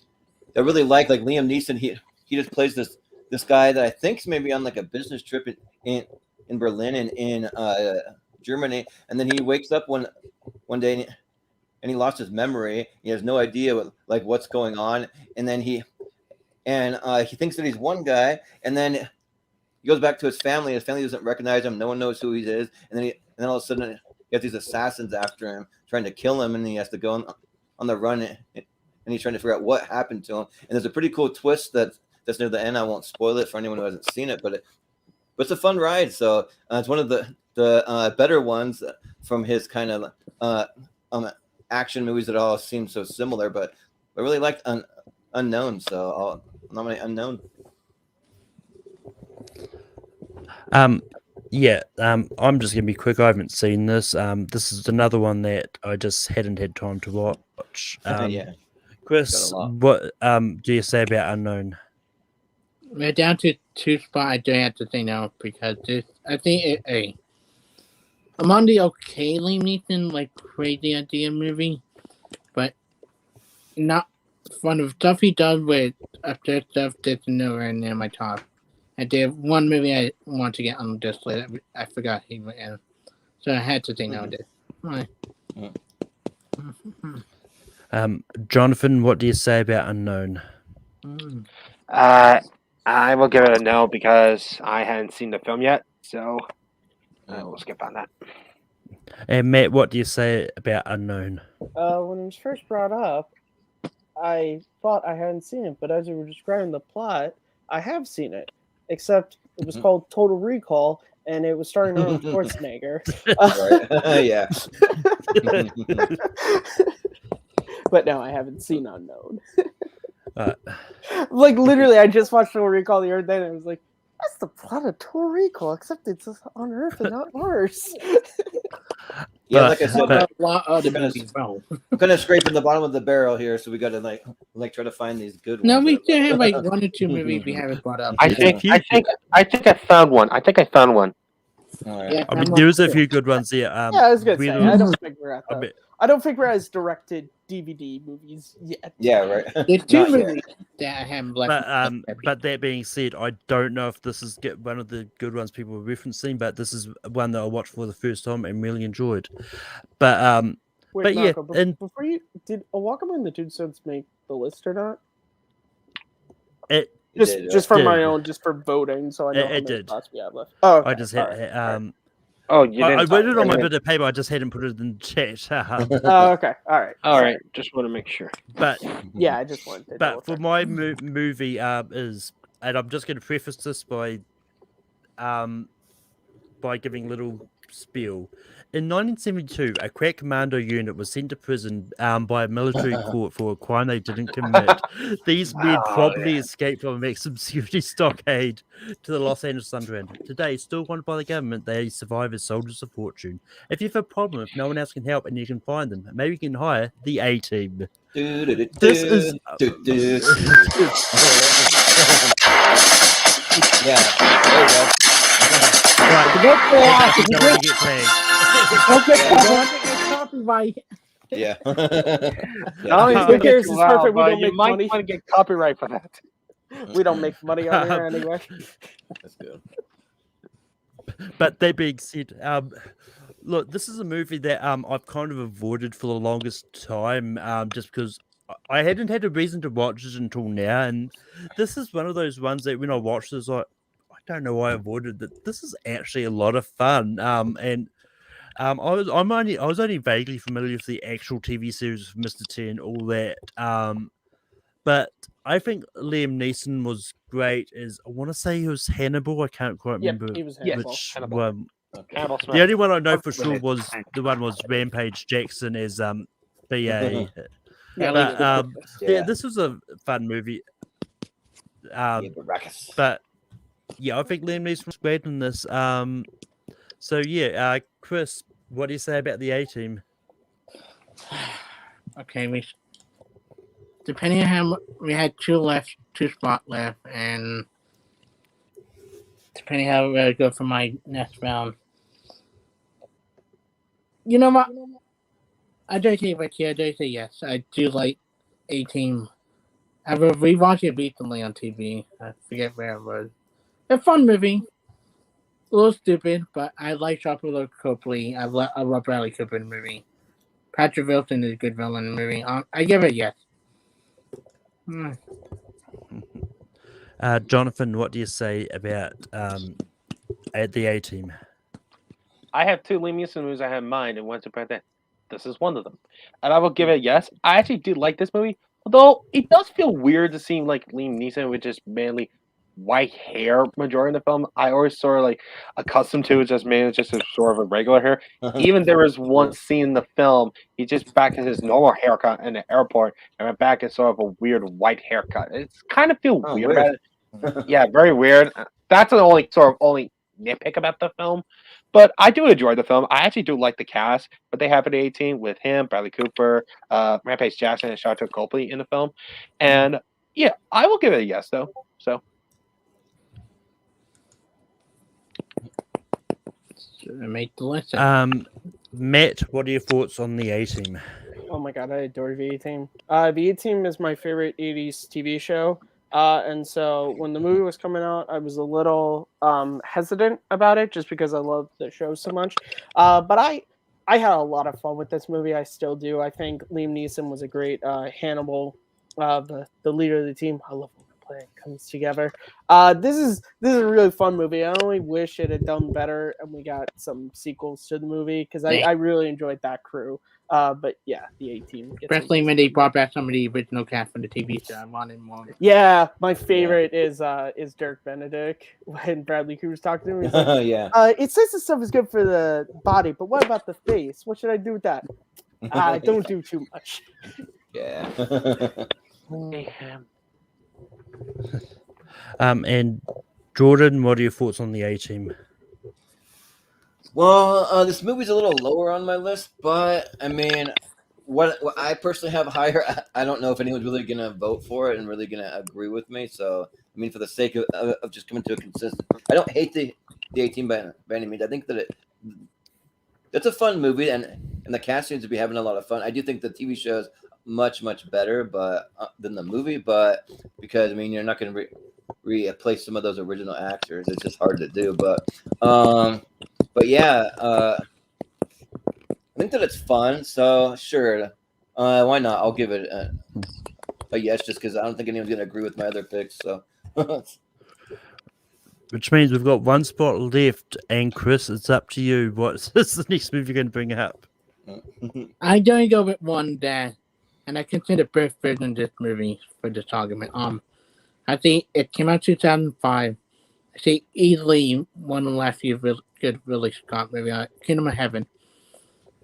I really like Liam Neeson. He just plays this guy that I think's maybe on like a business trip in Berlin and in Germany, and then he wakes up one day and he lost his memory. He has no idea what's going on, and then he thinks that he's one guy, and then he goes back to his family. His family doesn't recognize him. No one knows who he is, and then all of a sudden he has these assassins after him trying to kill him, and he has to go on the run, and he's trying to figure out what happened to him. And there's a pretty cool twist that's near the end. I won't spoil it for anyone who hasn't seen it, but it's a fun ride. So it's one of the better ones from his kind of action movies that all seem so similar. But I really liked Unknown, so I'll nominate Unknown. I'm just gonna be quick. I haven't seen this. This is another one that I just hadn't had time to watch. Yeah, Chris, what do you say about Unknown? We're down to two spots. I do have to say no because I think I'm on the okay Liam Neeson crazy idea movie, but not fun of stuff he does with upstairs stuff that's nowhere near my top. I did one movie I want to get on this list. I forgot he went in, so I had to say no to this. Right. Jonathan, what do you say about Unknown? I will give it a no because I hadn't seen the film yet, so we'll skip on that. And Matt, what do you say about Unknown? When it was first brought up, I thought I hadn't seen it, but as you were describing the plot, I have seen it. Except it was called Total Recall, and it was starring Arnold Schwarzenegger. Yeah. But no, I haven't seen Unknown. Literally, I just watched Total Recall the other day, and I was like, that's the plot of Total Recall, except it's on Earth and not Mars. Yeah, like I said, I'm kind of scraping the bottom of the barrel here, so we got to try to find these good ones. No, we still have one or two movies we haven't brought up. I think I found one. I think I found one. All right. Yeah, I mean, there's a few good ones here. Yeah, I was gonna say, I don't think we're as directed DVD movies yet. Yeah, right. There's two movies that I haven't left. But that being said, I don't know if this is one of the good ones people were referencing, but this is one that I watched for the first time and really enjoyed. But Wait, but Malcolm, yeah, before you did A Walk Among the Tombstones make the list or not? Just for my own, just for voting, so I know how many spots we have left. Oh, okay. I just had I wrote it on my bit of paper. I just hadn't put it in the chat. Oh, okay. All right. Just want to make sure. But yeah, I just wanted to. But for my movie is, and I'm just going to preface this by giving a little spiel. In 1972, a crack commando unit was sent to prison by a military court for a crime they didn't commit. These men probably escaped from a maximum security stockade to the Los Angeles Underground. Today, still wanted by the government, they survive as soldiers of fortune. If you have a problem, if no one else can help and you can find them, maybe you can hire the A-Team. This is... Yeah, there you go. Copyright. Yeah. Who cares? It's perfect. We don't make money. You might want to get copyright for that. We don't make money on here anyway. That's good. But that being said, look, this is a movie that I've kind of avoided for the longest time, just because I hadn't had a reason to watch it until now, and this is one of those ones that when I watched this, I don't know why I avoided it. This is actually a lot of fun, and I was only vaguely familiar with the actual TV series of Mr. T and all that, but I think Liam Neeson was great. I want to say he was Hannibal. I can't quite remember he was Hannibal. which one. Okay. Cannibal Smith. The only one I know for sure was Rampage Jackson as BA. Yeah, But Yeah. this was a fun movie. Yeah, Baracus. But yeah, I think Liam Neeson was great in this. So yeah, Chris, what do you say about the A Team? okay, depending on how we had two spots left, and depending how we go for my next round. You know what? I do say Ricky. I do say yes. I do like A Team. I will rewatch it recently on TV. I forget where it was. A fun movie. A little stupid, but I like Shopper Copley. I love Bradley Cooper in the movie. Patrick Wilson is a good villain in the movie. I give it a yes. Jonathan, what do you say about the A Team? I have two Liam Neeson movies I have in mind, and one's about that. This is one of them, and I will give it a yes. I actually do like this movie, although it does feel weird to see like Liam Neeson with just mainly white hair majority of the film. I always sort of like accustomed to it just mainly just a sort of a regular hair. Even there was one scene in the film, he just back in his normal haircut in the airport, and went back in sort of a weird white haircut. It's kind of feel weird about it. Yeah, very weird. That's the only nitpick about the film. But I do enjoy the film. I actually do like the cast, but they have an 18 with him, Bradley Cooper, Rampage Jackson, and Sharlto Copley in the film. And yeah, I will give it a yes though. So Make the list. Matt, what are your thoughts on the A Team? Oh my god, I adore the A-Team. The A-Team is my favorite 80s TV show. And so when the movie was coming out, I was a little hesitant about it just because I love the show so much. But I had a lot of fun with this movie. I still do. I think Liam Neeson was a great Hannibal, the leader of the team. I love when the plan comes together. This is a really fun movie. I only wish it had done better and we got some sequels to the movie because I really enjoyed that crew. But yeah, the A-Team. Especially when they brought back some of the original cast from the TV show. I wanted more. Yeah, my favorite is Dirk Benedict when Bradley Cooper's talking to him. He's like, Yeah. it says this stuff is good for the body, but what about the face? What should I do with that? Don't do too much. Yeah. And Jordan, what are your thoughts on the A Team? Well, this movie's a little lower on my list, but I mean, what I personally have higher, I don't know if anyone's really gonna vote for it and really gonna agree with me. So, I mean, for the sake of just coming to a consistent, I don't hate the A-Team by any means. I think that it's a fun movie, and the cast seems to be having a lot of fun. I do think the TV show is much better, but than the movie, but because I mean, you're not gonna replace some of those original actors. It's just hard to do, but yeah, I think that it's fun. So sure, why not? I'll give it a yes, just because I don't think anyone's gonna agree with my other picks. So, Which means we've got one spot left, and Chris, it's up to you. What's the next movie you're going to bring up? I'm going to go with one that, and I consider both versions of this movie for this argument. I think it came out 2005. I say easily one of the last few good Ridley Scott movie, Kingdom of Heaven.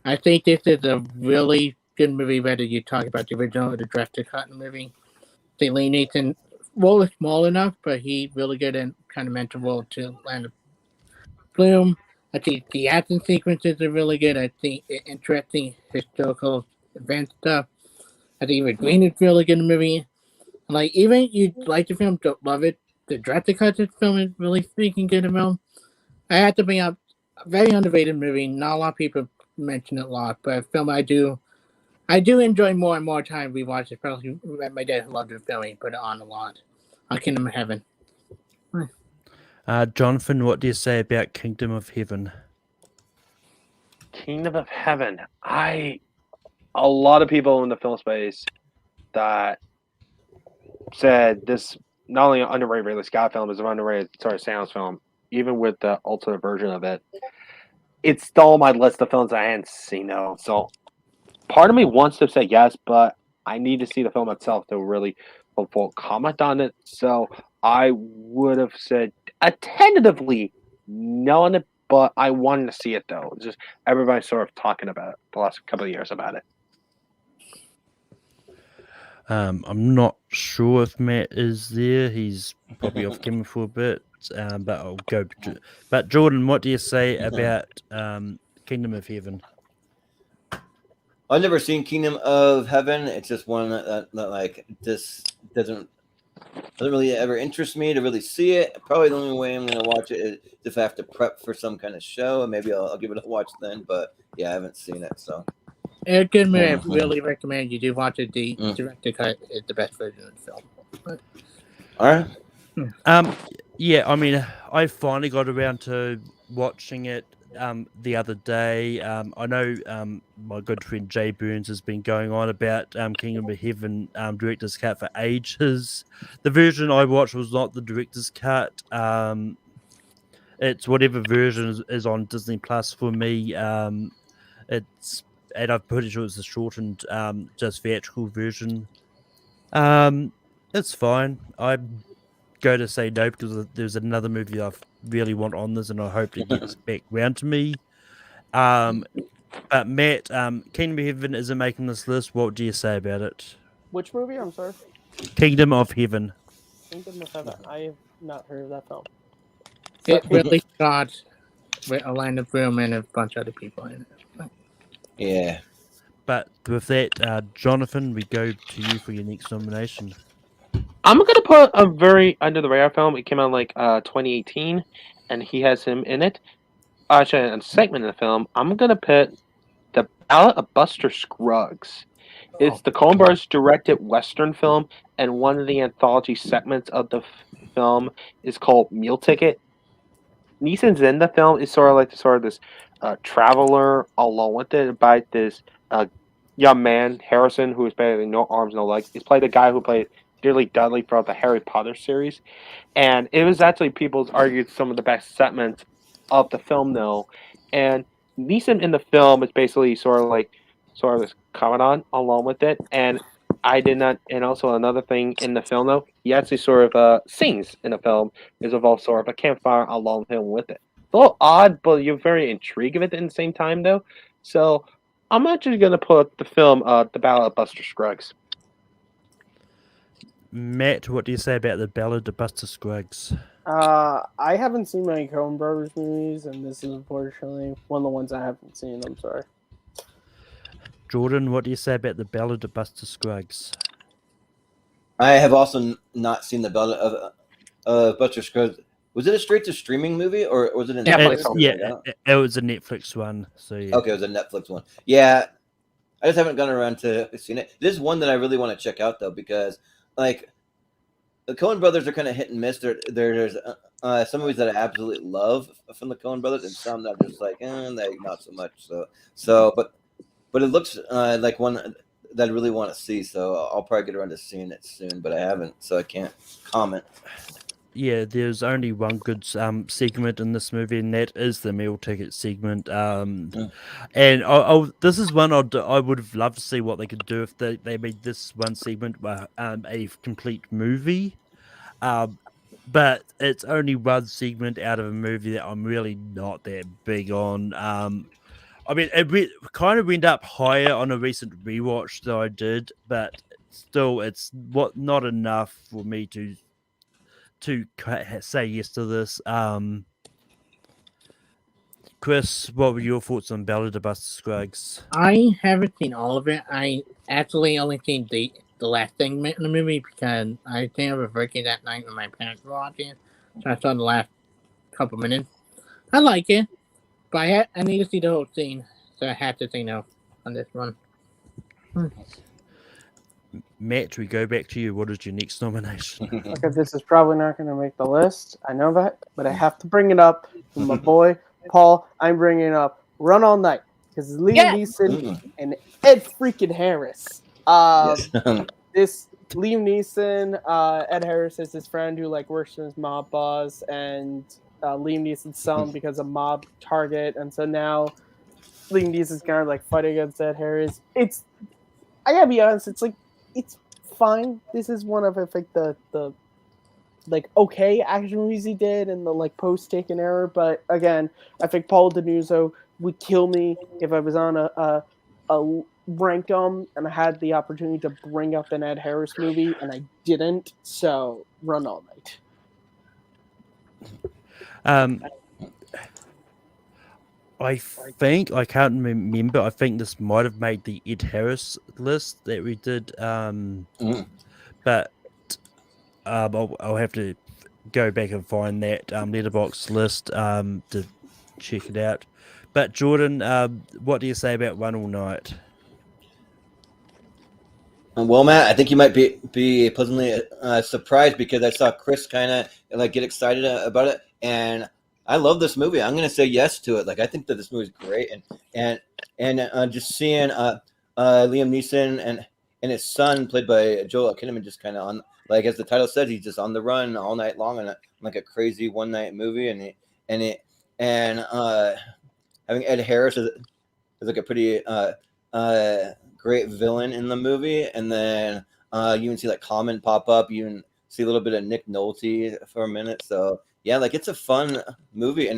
I think this is a really good movie, whether you talk about the original or the director cut in the movie. I think Liam Neeson role is small enough, but he really good in kind of mental role to Land of Bloom. I think the action sequences are really good. I think interesting historical event stuff. I think even Green is really good in the movie. Like, even you like the film, don't love it. The director cut this film is really freaking good film. I have to bring up a very underrated movie. Not a lot of people mention it a lot, but a film I do enjoy more and more time we watch, especially my dad loved the film. He put it on a lot. On Kingdom of Heaven. Jonathan, what do you say about Kingdom of Heaven? Kingdom of Heaven. A lot of people in the film space that said this not only an underrated Ridley Scott film, is an underrated sort of Sounds film, even with the ultimate version of it. It's still on my list of films I hadn't seen though. So part of me wants to say yes, but I need to see the film itself to really full comment on it. So I would have said tentatively no on it, but I wanted to see it though. Just everybody's sort of talking about it the last couple of years about it. I'm not sure if Matt is there. He's probably off camera for a bit, but I'll go. But Jordan, what do you say about Kingdom of Heaven? I've never seen Kingdom of Heaven. It's just one that like just doesn't really ever interest me to really see it. Probably the only way I'm going to watch it is if I have to prep for some kind of show, and maybe I'll give it a watch then. But yeah, I haven't seen it, so. A good movie. I really recommend you do watch it. The director cut is the best version of the film. All right. Yeah, I mean, I finally got around to watching it the other day. I know my good friend Jay Burns has been going on about Kingdom of Heaven director's cut for ages. The version I watched was not the director's cut. It's whatever version is on Disney Plus for me. And I'm pretty sure it's a shortened, just theatrical version. It's fine. I'm going to say no because there's another movie I really want on this, and I hope it gets back round to me. But Matt, Kingdom of Heaven isn't making this list. What do you say about it? Which movie? I'm sorry. Kingdom of Heaven. Kingdom of Heaven. I have not heard of that film. It really got with Orlando Bloom and a bunch of other people in it. Yeah. But with that, Jonathan, we go to you for your next nomination. I'm gonna put a very under the radar film. It came out like 2018, and he has him in it. Actually, a segment in the film. I'm gonna put The Ballad of Buster Scruggs. It's the Coen Brothers directed Western film, and one of the anthology segments of the film is called Meal Ticket. Neeson's in the film is sort of this traveler along with it by this young man, Harrison, who is basically no arms, no legs. He's played the guy who played Dearly Dudley throughout the Harry Potter series. And it was actually people's argued some of the best segments of the film though. And Neeson in the film is basically sort of this commandant along with it. And I did not, and also another thing in the film though, he actually sort of sings in the film. Is involved sort of a campfire along him with it. It's a little odd, but you're very intrigued with it at the same time though. So I'm actually gonna put the film The Ballad of Buster Scruggs. Matt, what do you say about The Ballad of Buster Scruggs? I haven't seen many Coen Brothers movies, and this is unfortunately one of the ones I haven't seen. I'm sorry. Jordan, what do you say about The Ballad of Buster Scruggs? I have also not seen The Ballad of Buster Scruggs. Was it a straight to streaming movie or was it a Netflix? It was a Netflix one. So yeah. Okay, it was a Netflix one. Yeah, I just haven't gone around to seeing it. This is one that I really want to check out though because like the Coen Brothers are kind of hit and miss. There's some movies that I absolutely love from the Coen Brothers, and some that are just like, like not so much. But it looks like one that I really want to see. So I'll probably get around to seeing it soon, but I haven't, so I can't comment. Yeah, there's only one good segment in this movie, and that is the meal ticket segment. And this is one I would have loved to see what they could do if they made this one segment a complete movie. But it's only one segment out of a movie that I'm really not that big on. I mean, it kind of went up higher on a recent rewatch that I did, but still, it's not enough for me to say yes to this. Chris, what were your thoughts on Ballad of Buster Scruggs? I haven't seen all of it. I actually only seen the last segment in the movie because I think I was working that night when my parents were watching it. So I saw the last couple minutes. I like it, but I need to see the whole scene, so I had to say no on this one. Matt, we go back to you. What is your next nomination? Okay, this is probably not going to make the list. I know that, but I have to bring it up with my boy Paul. I'm bringing up Run All Night because it's Liam Neeson and Ed freaking Harris. This Liam Neeson, Ed Harris is his friend who like works for his mob boss, and Liam Neeson's son because a mob target, and so now Liam Neeson's kind of like fighting against Ed Harris. I gotta be honest, it's fine. This is one of I think the okay action movies he did in the post-Taken era. But again, I think Paul Denuzzo would kill me if I was on a rankum and I had the opportunity to bring up an Ed Harris movie and I didn't. So Run All Night. I think I can't remember. I think this might have made the Ed Harris list that we did. But I'll have to go back and find that letterbox list to check it out. But Jordan, what do you say about One All Night? Well, Matt, I think you might be pleasantly surprised because I saw Chris kind of get excited about it, and I love this movie. I'm going to say yes to it. I think that this movie is great, and just seeing Liam Neeson and his son, played by Joel Kinnaman, just kind of on as the title says, he's just on the run all night long on a crazy one night movie, and having Ed Harris is a pretty great villain in the movie, and then you even see Common pop up. You even see a little bit of Nick Nolte for a minute. So yeah, it's a fun movie,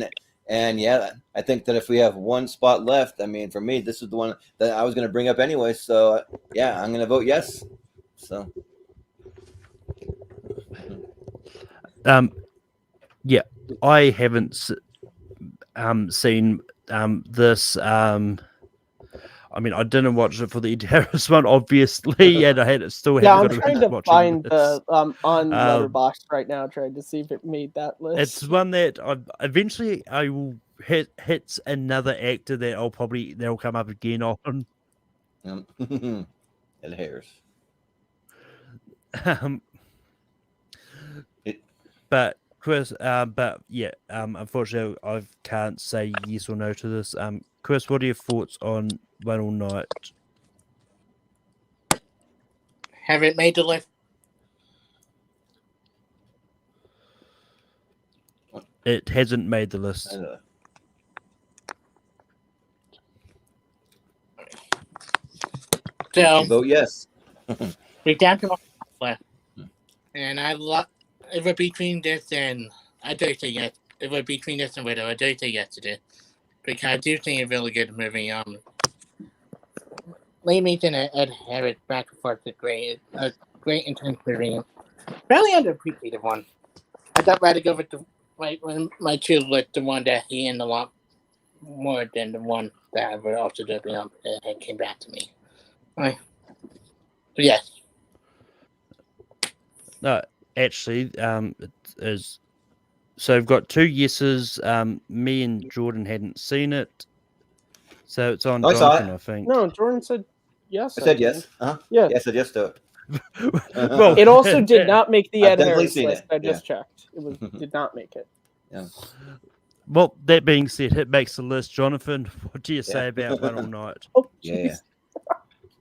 and yeah, I think that if we have one spot left, I mean, for me, this is the one that I was going to bring up anyway. So yeah, I'm going to vote yes. So yeah, I haven't seen this. I mean, I didn't watch it for the Ed Harris one, obviously, and I had it still. Yeah, I'm haven't got trying around to watching find this. on Letterboxd right now, trying to see if it made that list. It's one that eventually I will hits another actor that they'll come up again on. Ed Harris. But Chris, unfortunately, I can't say yes or no to this. Chris, what are your thoughts on One All Night? Have it made the list? It hasn't made the list. So vote yes. we down to left, and I love. If we're between this and I do say yes. If we're between this and Widow, I do say yes to this because I do think it's a really good movie. Liam Neeson and Ed Harris back and forth is great. A great intense movie. Really underappreciated one. I thought rather go with my choose with the one that he in a lot more than the one that I would also do and came back to me. Right. So yes. No, actually, it is. So I've got 2 yeses. Me and Jordan hadn't seen it, so it's on Jonathan, I think. No, Jordan said yes. I said yes. Yeah. Yeah, I said yes to it. Well, It also did not make the Ed Harris seen list. it. I just checked. It did not make it. Yeah. Well, that being said, it makes the list. Jonathan, what do you say about One All Night? Oh, Yeah.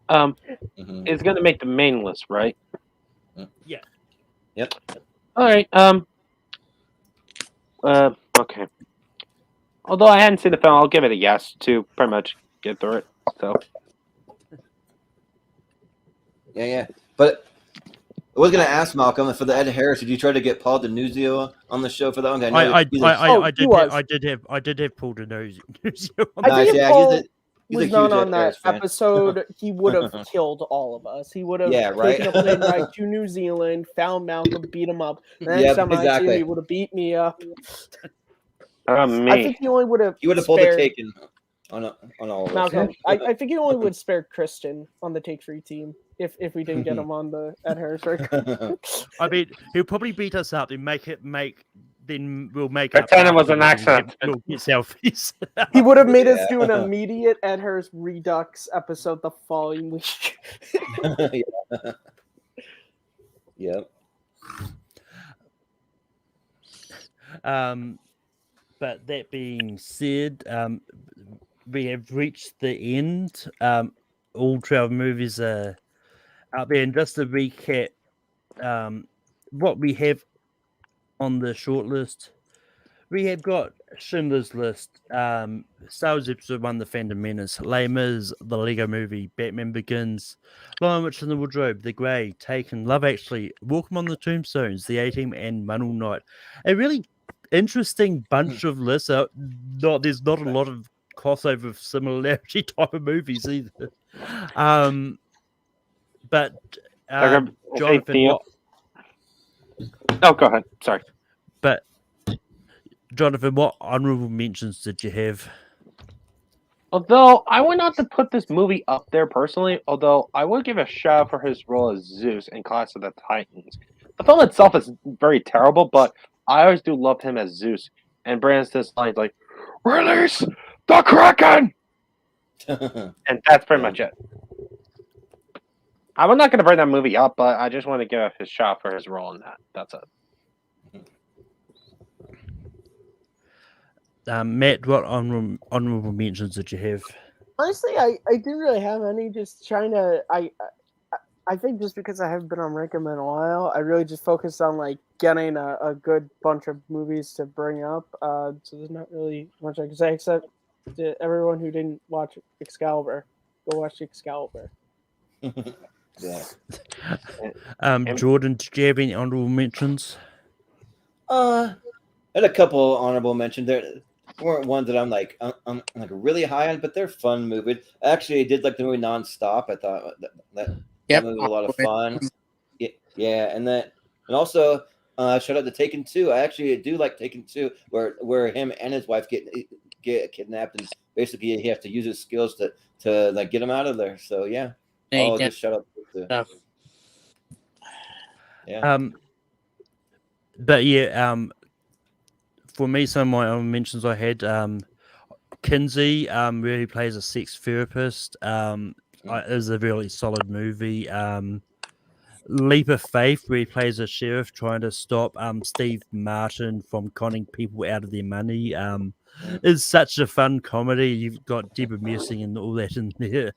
It's going to make the main list, right? Yeah. Yep. All right. Okay. Although I hadn't seen the film, I'll give it a yes to pretty much get through it. So. Yeah. But I was going to ask Malcolm for the Ed Harris. Did you try to get Paul Denuzio on the show for that one? I did have Paul Denuzio. I think if Paul was huge not Ed on that Harris fan. episode, he would have killed all of us. He would have taken a plane ride to New Zealand, found Malcolm, beat him up. The next time I see him, he would have beat me up. I think he only would have. He would have pulled a Taken on all of Malcolm, us. I think he only would spare Kristen on the Take 3 team if we didn't get him on the Ed Harris record. I mean, he'll probably beat us up and then we'll make Pretend it was an accident. We'll get selfies. He would have made us do an immediate Ed Harris Redux episode the following week. Yep. But that being said, we have reached the end. All 12 movies are out there. And just to recap what we have on the shortlist, we have got Schindler's List, Star Wars Episode 1, The Phantom Menace, Les Mis, The Lego Movie, Batman Begins, Lion Witch in the Wardrobe, The Grey, Taken, Love Actually, Walk on the Tombstones, The A-Team, and Moonlight Night. A really interesting bunch of lists. There's not a lot of crossover of similarity type of movies either. But Jonathan, Oh, go ahead. Sorry. but Jonathan, what honorable mentions did you have? Although I would not to put this movie up there personally, although I would give a shout out for his role as Zeus in Clash of the Titans. The film itself is very terrible, but I always do love him as Zeus. And Brandon's this line like, "Release the Kraken!" And that's pretty much it. I'm not going to bring that movie up, but I just want to give his shout for his role in that. That's it. Matt, what honorable mentions did you have? Honestly, I didn't really have any. Just trying to. I think just because I haven't been on Rank 'em in a while, I really just focused on like getting a good bunch of movies to bring up. So there's not really much I can say except to everyone who didn't watch Excalibur, go watch Excalibur. Yeah. Jordan, did you have any honorable mentions? I had a couple honorable mentions. There weren't ones that I'm like really high on, but they're fun movies. Actually, I did like the movie Non-Stop. I thought that movie was a lot of fun. Yeah, and also shout out to Taken 2. I actually do like Taken 2, where him and his wife get kidnapped, and basically he has to use his skills to like get him out of there. So yeah, I'll just shout out to yeah. But yeah, for me, some of my own mentions I had Kinsey, where he plays a sex therapist. Is a really solid movie. Leap of Faith, where he plays a sheriff trying to stop Steve Martin from conning people out of their money. Is such a fun comedy. You've got Deborah Messing and all that in there.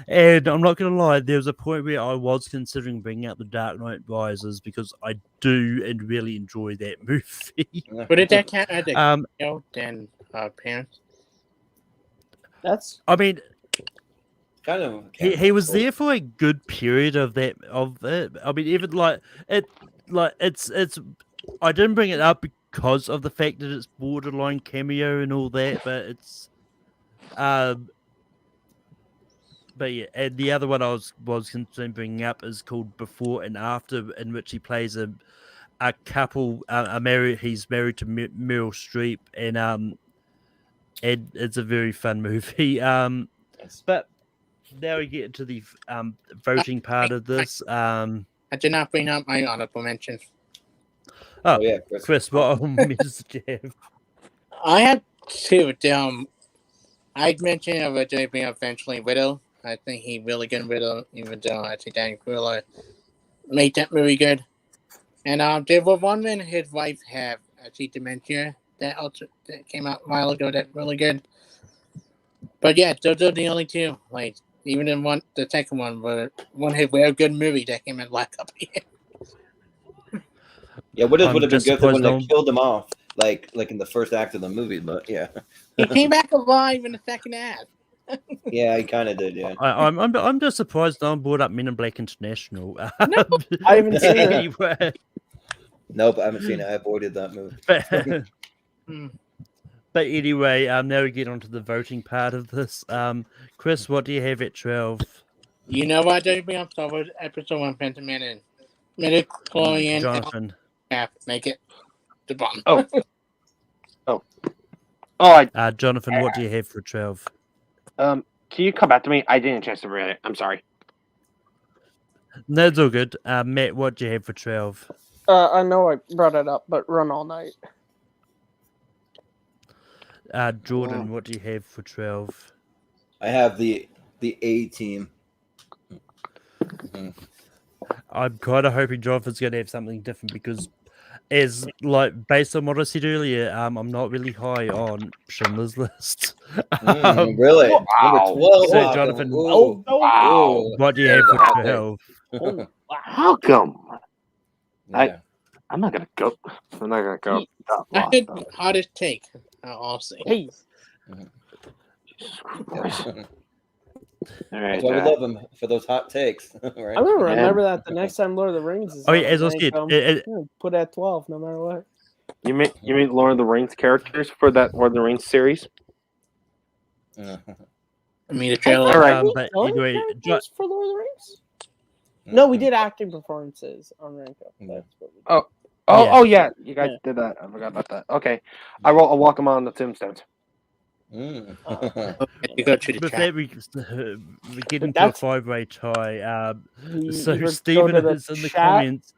And I'm not going to lie, there was a point where I was considering bringing out The Dark Knight Rises because I do and really enjoy that movie. But did that count as a than parents? I mean, kind of. He was there for a good period of that. I mean, even it's. I didn't bring it up because of the fact that it's borderline cameo and all that, but it's. But yeah, and the other one I was considering bringing up is called Before and After, in which he plays a couple. He's married to Meryl Streep, and it's a very fun movie. But now we get to the voting part of this. I did not bring up my honorable mentions. Oh yeah, Chris, what honorable mentions did you have? I had two. I'd mentioned originally bring up Eventually Widow. I think he really good Widow, even though I think Danny Cruella made that movie good. And there was one man and his wife have dementia that came out a while ago that's really good. But yeah, those are the only two. Like even in the second one, one had a good movie that came out last couple of years. Yeah, would have been good when they killed him off, like in the first act of the movie. But yeah, he came back alive in the second act. Yeah, he kind of did. Yeah, I'm just surprised no one brought up Men in Black International. No, I haven't seen it. Anyway. Nope, I haven't seen it. I avoided that movie. But anyway, now we get onto the voting part of this. Chris, what do you have at 12? You know what? Don't bring up Star Wars Episode 1 Phantom Menace. Midichlorian. Jonathan. Make it the bottom. Jonathan, what do you have for 12? Can you come back to me? I didn't chance to read it. I'm sorry. No, it's all good. Matt, what do you have for 12? I know I brought it up, but Run All Night. Jordan, what do you have for 12? I have the A-Team. Mm-hmm. I'm kind of hoping Jonathan's going to have something different because, based on what I said earlier, I'm not really high on Schindler's List. Really? Wow. Number 12. So, Jonathan, Wow. what do you have for 12? How come? Yeah. I'm not gonna go. I'm not gonna go. I think hottest take. I'll say. Hey, All right. That's why we love him for those hot takes. Right? I'm gonna remember that the next time Lord of the Rings is Oh on. yeah, as I said, I'm gonna put it at 12, no matter what. You mean Lord of the Rings characters for that Lord of the Rings series? I mean, the I trailer. thought Alright, we but done anyway, characters for Lord of the Rings. No, we did acting performances on Ranko. That's what we did. Oh yeah, you guys did that. I forgot about that. Okay, I'll walk them on the Tombstones. Mm. You go to the with chat. that, we get into a that's- 5-way tie. We So either go Stephen to the is in the chat comments.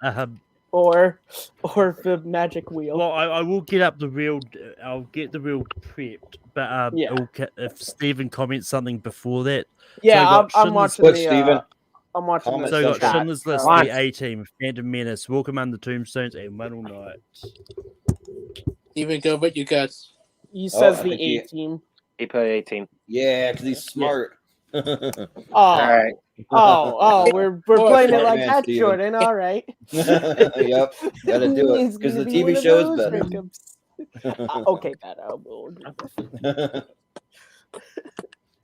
or the magic wheel. Well, I will get up the real. I'll get the real prepped. But Yeah. if Stephen comments something before that, Yeah, so I got I'm watching Look, the. Steven, I'm watching comment the So I got something. chat. Schindler's List, What? the A-Team, Phantom Menace, Walk Among the Tombstones, and One All Night. Even go, but you got. He says I the think he- A team. He played 18. Yeah, because he's smart. Oh, All right. we're playing it Smart like man, that, Steven. Jordan. All right. Yep, gotta do it It's because gonna the be one TV of show is those better. breakups. Okay, Pat. I will agree.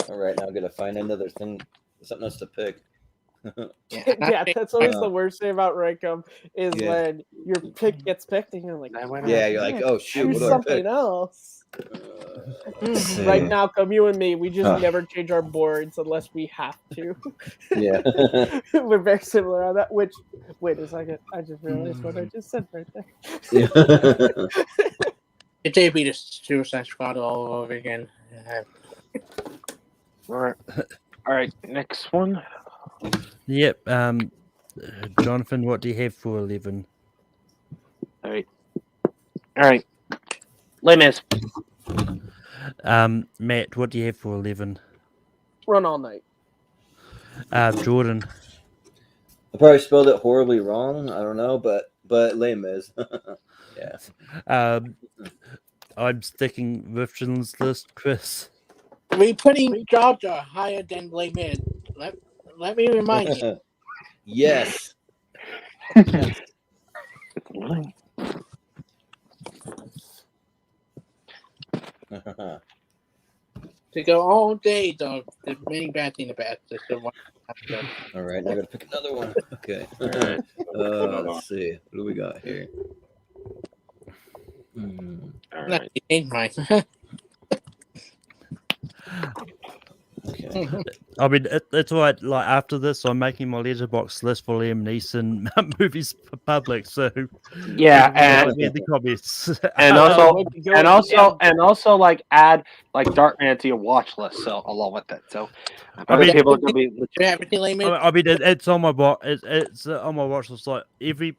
All right, now I gotta find another thing, something else to pick. Yeah, that's always the worst thing about Rankum is Yeah. when your pick gets picked and you're like, Yeah, you're like, oh shoot, choose what do I something pick? else. Let's see. Right now, come you and me, we just Huh. never change our boards unless we have to. Yeah. We're very similar on that. Which, wait a second, I just realized what I just said right there. Yeah. It'd be the Suicide Squad all over again. All right. Next one. Yep. Jonathan, what do you have for 11? All right. Les Mis. Matt, what do you have for 11? Run all night. Jordan. I probably spelled it horribly wrong. I don't know, but Les Mis. Yeah. I'm sticking with Schindler's List, Chris. We putting Jar Jar higher than Les Mis. Let me remind you. Yes. To go all day, though, there's many bad things about this. So why not go? All right, now I gotta pick another one. Okay. All right. Let's see. What do we got here? All Not right. to change mine. Okay. I mean, it's all right. Like, after this, I'm making my letterbox list for Liam Neeson movies for public. So, Yeah, in the comments. and Go- also like add like Darkman to your watch list. So along with it. So I mean, people are gonna be. Do you have anything, Les Mis? I mean, it's on my it's on my watch list. Like every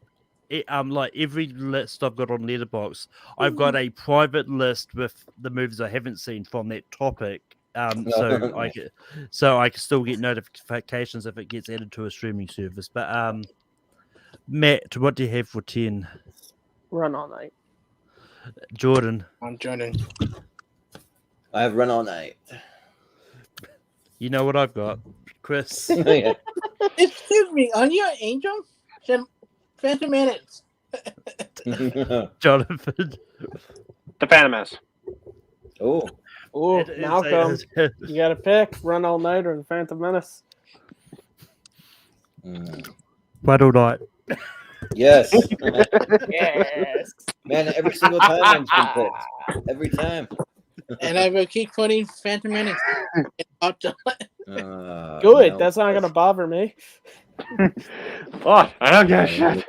list I've got on Letterboxd, I've got a private list with the movies I haven't seen from that topic. So I can still get notifications if it gets added to a streaming service. But Matt, what do you have for 10? Run all night. Jordan, I'm Jordan. I have Run All Night. you know what I've got, Chris. Yeah. Excuse me, are you an angel? Phantom Menace. Jonathan. The Phantom Menace. Oh. Oh, It is Malcolm, you got to pick Run All Night or the Phantom Menace. What all night? Yes. Yes. Man, every single time one's been picked. Every time. And I will keep putting Phantom Menace. Good. No. That's not gonna bother me. Oh, I don't give a shit.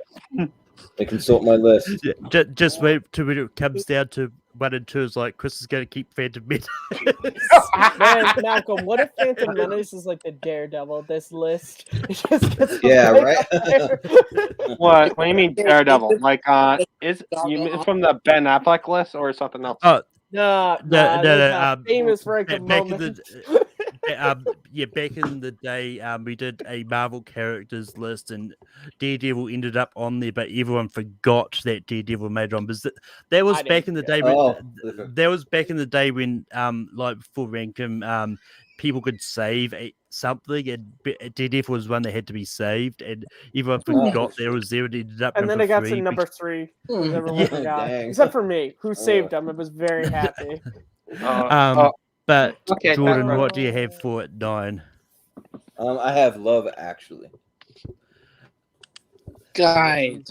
I consult my list. Just wait till when it comes down to 1 and 2. Is like Chris is going to keep Phantom Menace. Man, Malcolm, what if Phantom Menace is like the Daredevil of this list? It just gets Yeah, right? up there. What do you mean Daredevil? Like it's from the Ben Affleck list or something else? Oh, No, no. there's a famous Rankin back in moment. back in the day, we did a Marvel characters list, and Daredevil ended up on there, but everyone forgot that Daredevil made it on. Because that was I back didn't in the forget. day when Oh. that was back in the day when, like before Rankin, people could save something, and DDF was one that had to be saved, and everyone forgot there was there and ended up. And then it got to three. number 3. With everyone Yeah, forgot. dang. Except for me, who saved him. I was very happy. But Okay, Jordan, that's what do you have for at 9? I have Love Actually. Guys,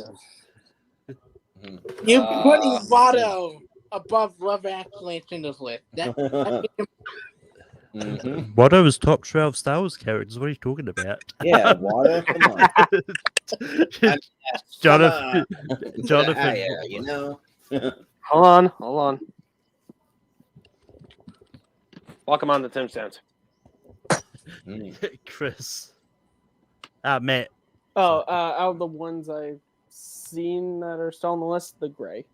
Mhm. you putting Votto above Love Actually in this list. Mhm. Watto was top 12 Star Wars characters. What are you talking about? Yeah, Water. Come on. Jonathan. Jonathan. Yeah, you know. Hold on. Welcome on the Tombstones. Chris. Matt. Oh, out of the ones I've seen that are still on the list, The Gray.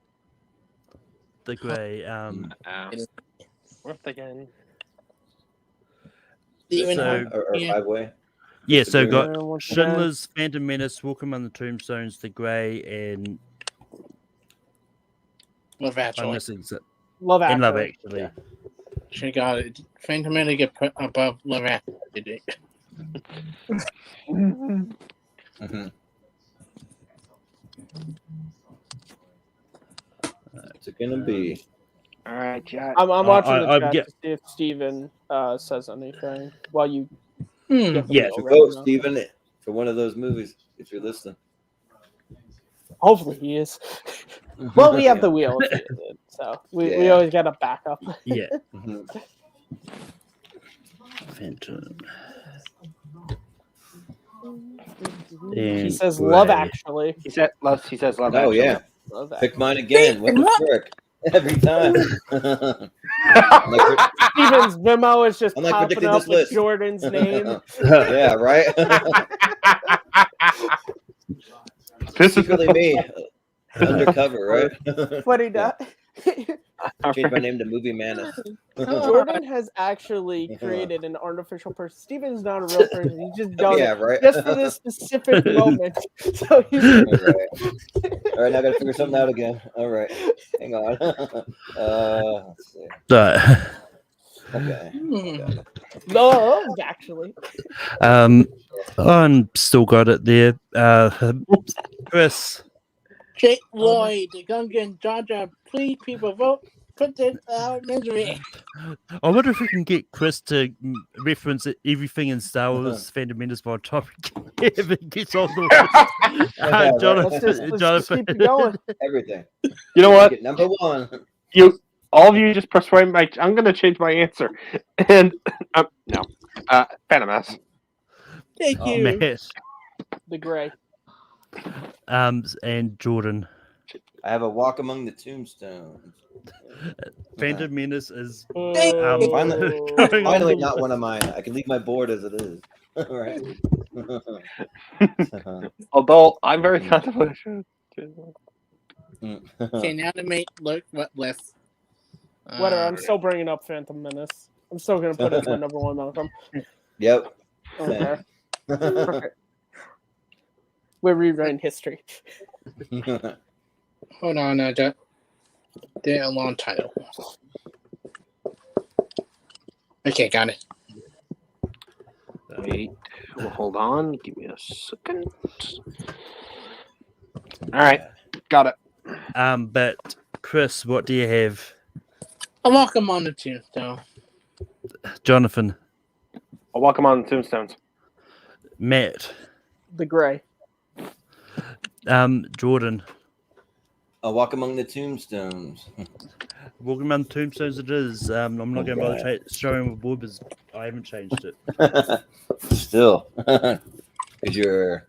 The Grey. Worth again. Even So- or yeah. 5-way. Yeah, so Grey. got Once again, Schindler's, Phantom Menace, Walk Among the Tombstones, The Grey, and Love I'm Actually. missing Love and Love Actually. Actually. She got it. Phantom Menace get put above Love Actually. Mhm. What's it gonna be? All right, chat. I'm watching the I'm chat get- to see if Steven says anything while you Hmm. get the Yeah, wheel So ready vote, now. Steven, for one of those movies if you're listening. Hopefully he is. Well, we have the wheel if he isn't, so we Yeah. always got a backup. Yeah. Mhm. Phantom. He And says Love Grey. Actually. He says love. Oh Actually. yeah, Love pick Actually. mine again. What the frick? Every time. I'm like, Steven's Vimeo is just I'm like popping predicting up this with list. Jordan's name. yeah, right. This is Secretly me, undercover, right? Funny that Change my name to Movie Menace. Jordan has actually created an artificial person. Steven's not a real person. He's just done Yeah, it right. just for this specific moment. So he's All right, now I gotta figure something out again. All right, hang on. Let's see. So, Okay. Love Actually. I'm still got it there. Chris. Jake Lloyd, Gungan, Jaja, please people vote. Put this out misery. I wonder if we can get Chris to reference everything in Star Wars Phantom Menace by topic. If it gets on the list. right. Jonathan. Let's just keep it going. Everything. You know what? Get number 1. All of you just persuade my. I'm gonna change my answer. And no, Phantom Menace. Thank Oh, you. Matt. The Gray. And Jordan. I have a Walk Among the Tombstones. Phantom Menace is Finally, not one of mine. I can leave my board as it is. All right. Although I'm very controversial. Okay, now to make look what list. Whatever. I'm still bringing up Phantom Menace. I'm still gonna put it for number 1, Malcolm. Yep. Okay. Perfect. We're rewriting history. Hold on, they're a long title. Okay, got it. Wait, hold on. Give me a second. All right, got it. But Chris, what do you have? I'll walk them on the Tombstone. Jonathan. I'll welcome on the Tombstones. Matt. The Gray. Jordan. A Walk Among the Tombstones. Walking around the Tombstones it is. I'm not going to bother showing the board because I haven't changed it. Still. Because you're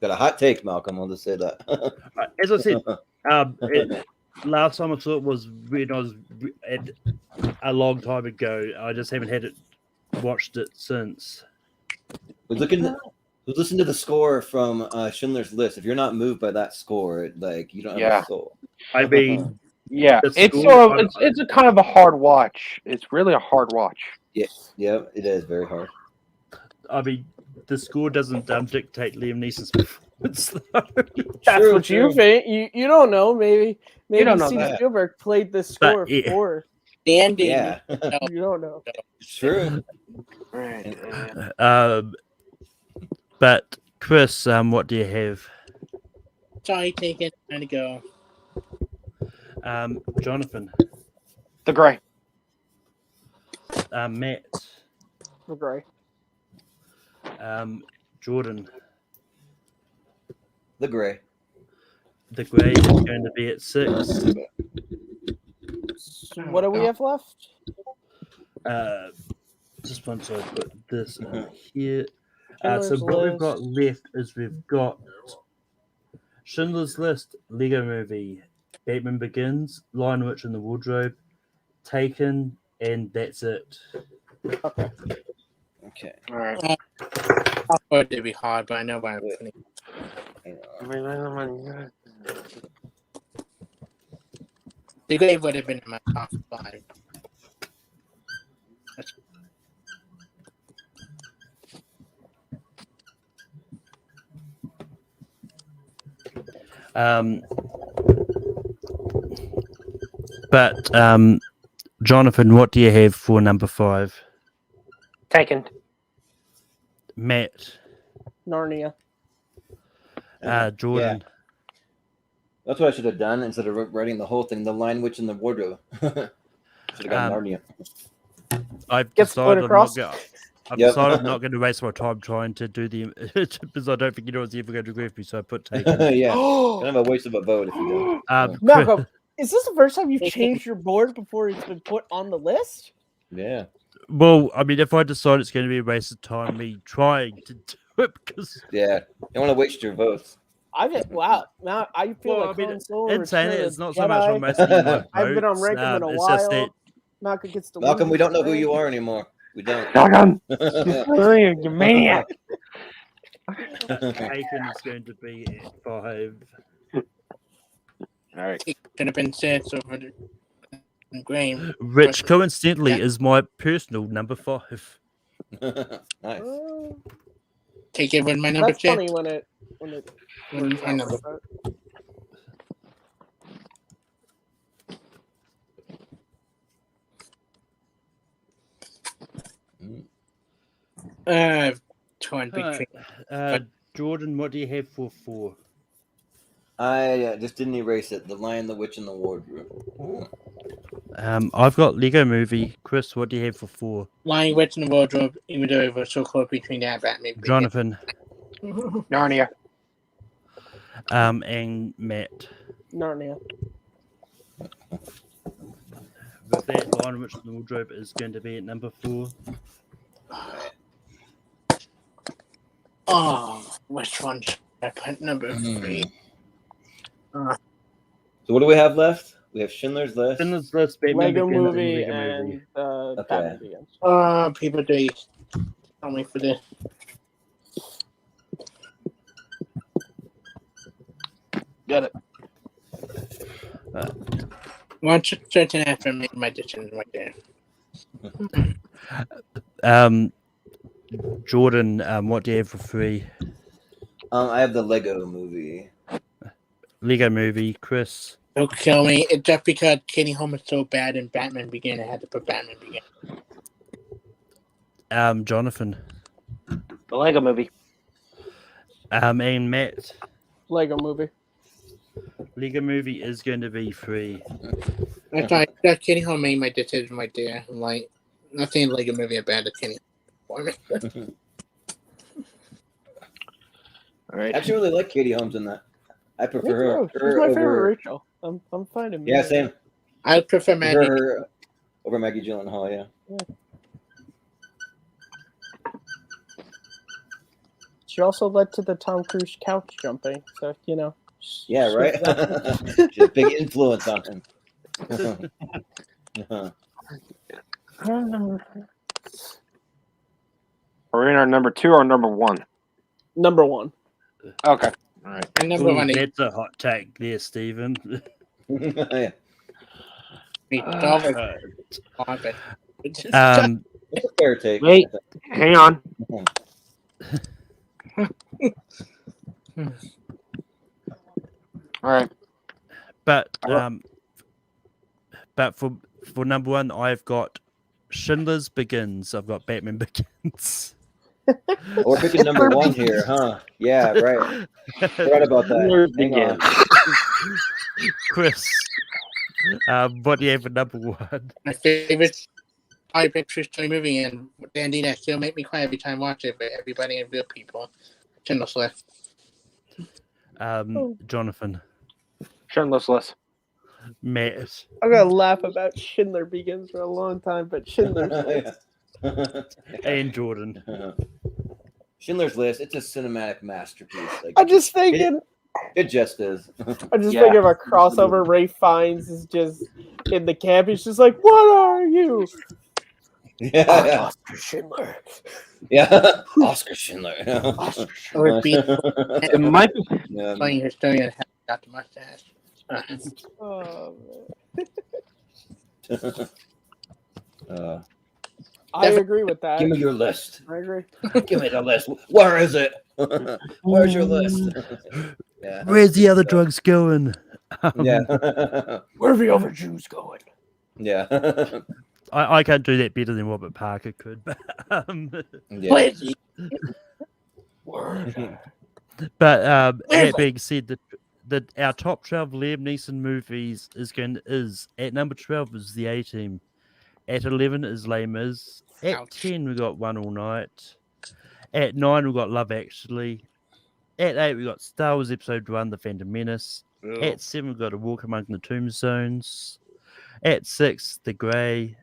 got a hot take, Malcolm. I'll just say that. As I said, last time I saw it was when I was a long time ago. I just haven't watched it since. Was listen to the score from Schindler's List. If you're not moved by that score, you don't have a soul. I mean, yeah, That's it's cool. sort of it's a kind of a hard watch. It's really a hard watch. Yeah, it is very hard. I mean, the score doesn't dictate Liam Neeson's performance. That's True, what you true. think. You don't know. Maybe don't know Steven that. Spielberg played this score But, yeah. for The ending. Yeah, You don't know. it's true. Right. But Chris, what do you have? Sorry, take it. Time to go. Jonathan, The Gray. Matt, The Gray. Jordan. The Gray. The Grey is going to be at 6. So what do we have left? Just once I put this in here. So Schindler's what we've got List. left is we've got Schindler's List, Lego Movie, Batman Begins, Lion Witch in the Wardrobe, Taken, and that's it. Okay. Okay. All right. I thought it'd be hard, but I know why I'm putting. The grave would have been in my top 5. But Jonathan, what do you have for number 5? Taken. Matt, Narnia. Jordan. That's what I should have done instead of writing the whole thing. The Lion Witch in the Wardrobe. Should have got Narnia. I've Gets split decided across. I'm not going to waste my time trying to do the because I don't think anyone's ever going to agree with me. So I put Taken. Yeah, kind of a waste of a vote if you don't. Malcolm, is this the first time you've changed your board before it's been put on the list? Yeah. Well, I mean, if I decide it's going to be a waste of time, me trying to do it because Yeah. You don't want to waste your votes. Wow. Now I feel like Han Solo. in saying it, Return of it's not the so much Jedi. on wasting my votes. I haven't been on ranking in a It's just while. that Malcolm gets to Malcolm, lose we don't know who right? you are anymore. We don't. Malcolm. You maniac. Taken is going to be at 5. All right. It should have been 6 over the grave. Which coincidentally is my personal number 5. Nice. Take it with my number That's 6. funny when it works My out number. like that. Torn between. Jordan, what do you have for 4? I just didn't erase it. The Lion, the Witch, and the Wardrobe. I've got Lego Movie. Chris, what do you have for 4? Lying Witch in the Wardrobe, even though it was so close between that Batman. Jonathan, Narnia. and Matt. Narnia. With that, Lion Witch in the Wardrobe is going to be at number 4. Oh, which one should I put number 3? So what do we have left? We have Schindler's List. Schindler's List, Batman Lego Begins, Movie Lego Movie. and Okay. Batman Begins. People do tell me for this. Get it. One certain after make my decision right there. Jordan, what do you have for 3? I have the Lego Movie. Lego Movie, Chris. Don't kill me. It's just because Kitty Home is so bad in Batman Begin, I had to put Batman Begin. Jonathan. The Lego Movie. And Matt. Lego Movie. Lego Movie is going to be 3. That's right. Just Kitty Home made my decision right there. I'm like, not saying Lego Movie are bad at Kitty Home. All right. I actually really like Katie Holmes in that. I Me prefer too. her She's my favorite over. Rachel. I'm fine in Yeah, same. I prefer Prefer Maggie. her over Maggie Gyllenhaal. Yeah. She also led to the Tom Cruise couch jumping, so you know. Yeah, right. She's a big influence on him. Are we in our number 2 or number 1? Number 1. Okay. All right. And number 1 is That's a hot take there, Stephen. Yeah. It's It's a fair take. Wait. Hang on. All right. But for for number one, I've got Schindler's Begins. I've got Batman Begins. We're picking number one here, huh? Yeah, right. Forgot about that. Hang on. Chris, what do you have for number one? My favorite picture story movie, and Dandy that still make me cry every time I watch it, but everybody and real people. Schindler's List. Jonathan. Schindler's List. Matt. I'm gonna laugh about Schindler Begins for a long time, but Schindler's List. And Jordan. Schindler's List. It's a cinematic masterpiece. Like, I'm just thinking. It just is. I'm just thinking of a crossover. Ray Fiennes is just in the camp. He's just like, "What are you?" Yeah. Oscar Schindler. Yeah. Oscar Schindler. Oscar Or it'd be It might be. playing your story and got the mustache. Oh, Uh, I agree with that. give me your list. I agree. Give me the list. Where is it? Where's your list? Yeah. Where's the other drugs going? Yeah. Where are the other Jews going? Yeah. I can't do that better than Robert Parker could. But, Yeah. that being said, that our top 12 Liam Neeson movies is at number 12 is The A-Team. At 11 is Les Mis. At Ouch. 10 we got One All Night. At 9 we got Love Actually. At 8 we got Star Wars Episode 1, The Phantom Menace. At 7 we got A Walk Among the Tombstones. At 6, The Grey.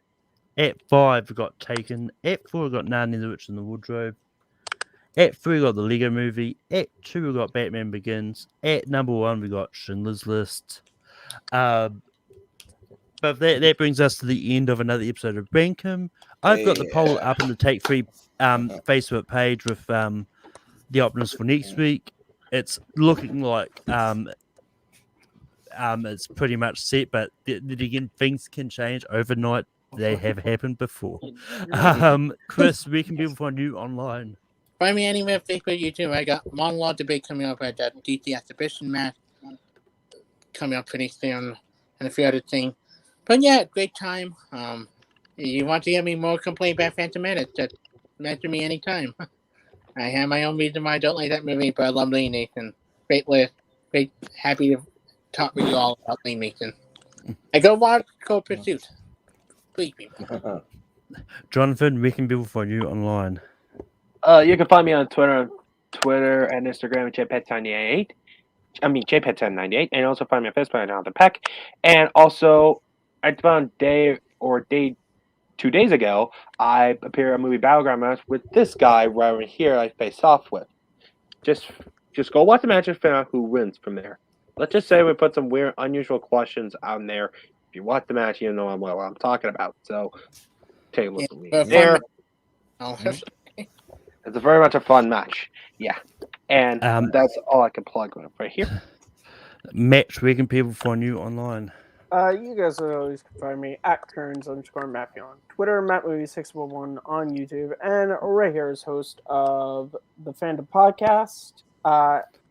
At 5 we got Taken. At 4 we got Narnia the Witch in the Wardrobe. At 3 we got The Lego Movie. At 2 we got Batman Begins. At number 1 we got Schindler's List. But that brings us to the end of another episode of Bankham. I've got the poll up in the Take 3 Facebook page with the openers for next week. It's looking like it's pretty much set, but then again, things can change overnight. They have happened before. Chris, where can people find you online? Find me anywhere, Facebook, YouTube. I got monologue debate coming up at that DC exhibition match coming up pretty soon, and a few other things. But yeah, great time. You want to get me more complaint about Phantom Menace? Just message me anytime. I have my own reason why I don't like that movie, but I love Liam Neeson. Great list. Great, happy to talk with you all about Liam Neeson. I go watch Cold Pursuit. Please, people. Jonathan, where can people find you online? You can find me on Twitter and Instagram at JPET98. I mean JPET1098, and also find me on Facebook at Jonathan Peck. And also, I found 2 days ago, I appeared in a movie Battleground match with this guy right over here I faced off with. Just go watch the match and find out who wins from there. Let's just say we put some weird, unusual questions out there. If you watch the match, you know what I'm talking about. So take a look at me there. It's very much a fun match. Yeah. And that's all I can plug right here. Matt, where can people find you online? You guys always can find me at Kearns_Matthew on Twitter, MattMovie611 on YouTube, and right here as host of the Fandom Podcast,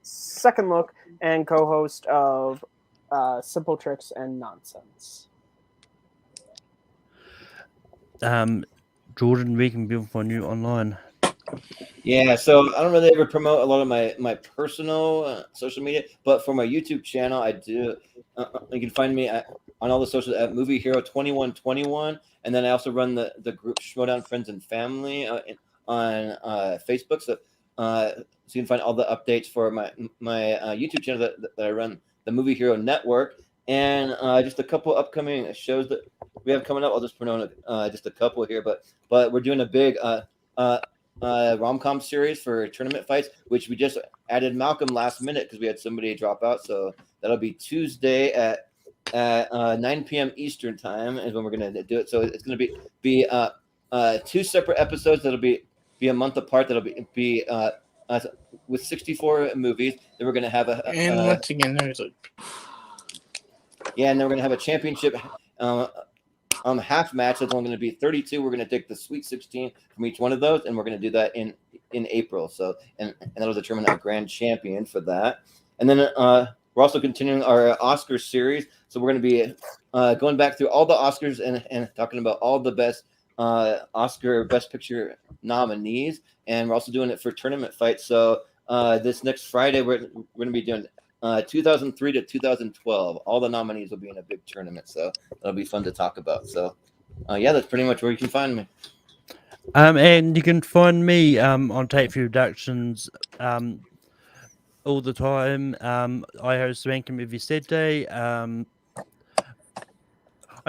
Second Look, and co-host of Simple Tricks and Nonsense. Jordan, where can people find you online? Yeah, so I don't really ever promote a lot of my personal social media, but for my YouTube channel, I do. You can find me on all the socials at Movie Hero 2121, and then I also run the group Schmodown Friends and Family on Facebook. So you can find all the updates for my YouTube channel that I run, the Movie Hero Network, and just a couple upcoming shows that we have coming up. I'll just promote just a couple here, but we're doing a big rom-com series for tournament fights, which we just added Malcolm last minute because we had somebody drop out. So that'll be Tuesday at 9 p.m. Eastern time is when we're gonna do it. So it's gonna be 2 separate episodes that'll be a month apart. That'll be with 64 movies. Then we're gonna have once again, there's a and then we're gonna have a championship half match. That's only going to be 32. We're going to take the Sweet 16 from each one of those, and we're going to do that in April. So and that'll determine our grand champion for that. And then we're also continuing our Oscar series. So we're going to be going back through all the Oscars and talking about all the best Oscar Best Picture nominees. And we're also doing it for tournament fights. So this next Friday, we're going to be doing 2003 to 2012. All the nominees will be in a big tournament. So that'll be fun to talk about. So yeah, that's pretty much where you can find me. And you can find me on Tape View Productions all the time. I host Rankin every Saturday. I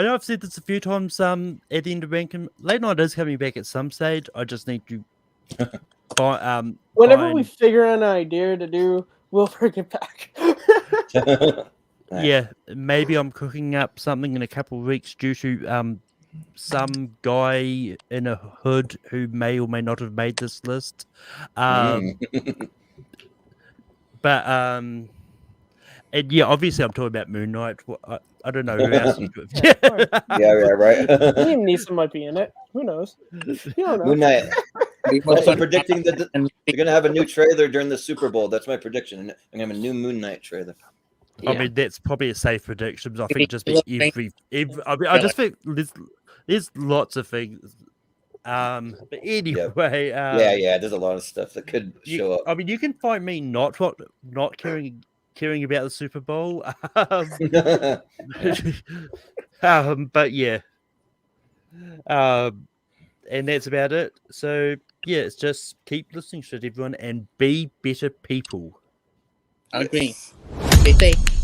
know I've said this a few times at the end of Rankin. Late night is coming back at some stage. I just need to Whenever we figure an idea to do, we'll bring it back. Yeah, maybe I'm cooking up something in a couple of weeks due to some guy in a hood who may or may not have made this list. But and yeah, obviously I'm talking about Moon Knight. I don't know who else. Yeah, right. Liam Neeson might be in it. Who knows? You don't know. Moon Knight. Also predicting that they're going to have a new trailer during the Super Bowl. That's my prediction. I'm going to have a new Moon Knight trailer. I mean, that's probably a safe prediction. But I think just be I just think there's lots of things. But anyway, yeah, there's a lot of stuff that could show up. I mean, you can find me not caring about the Super Bowl. But yeah, and that's about it. So yeah, it's just keep listening to everyone and be better people. I agree. Stay safe.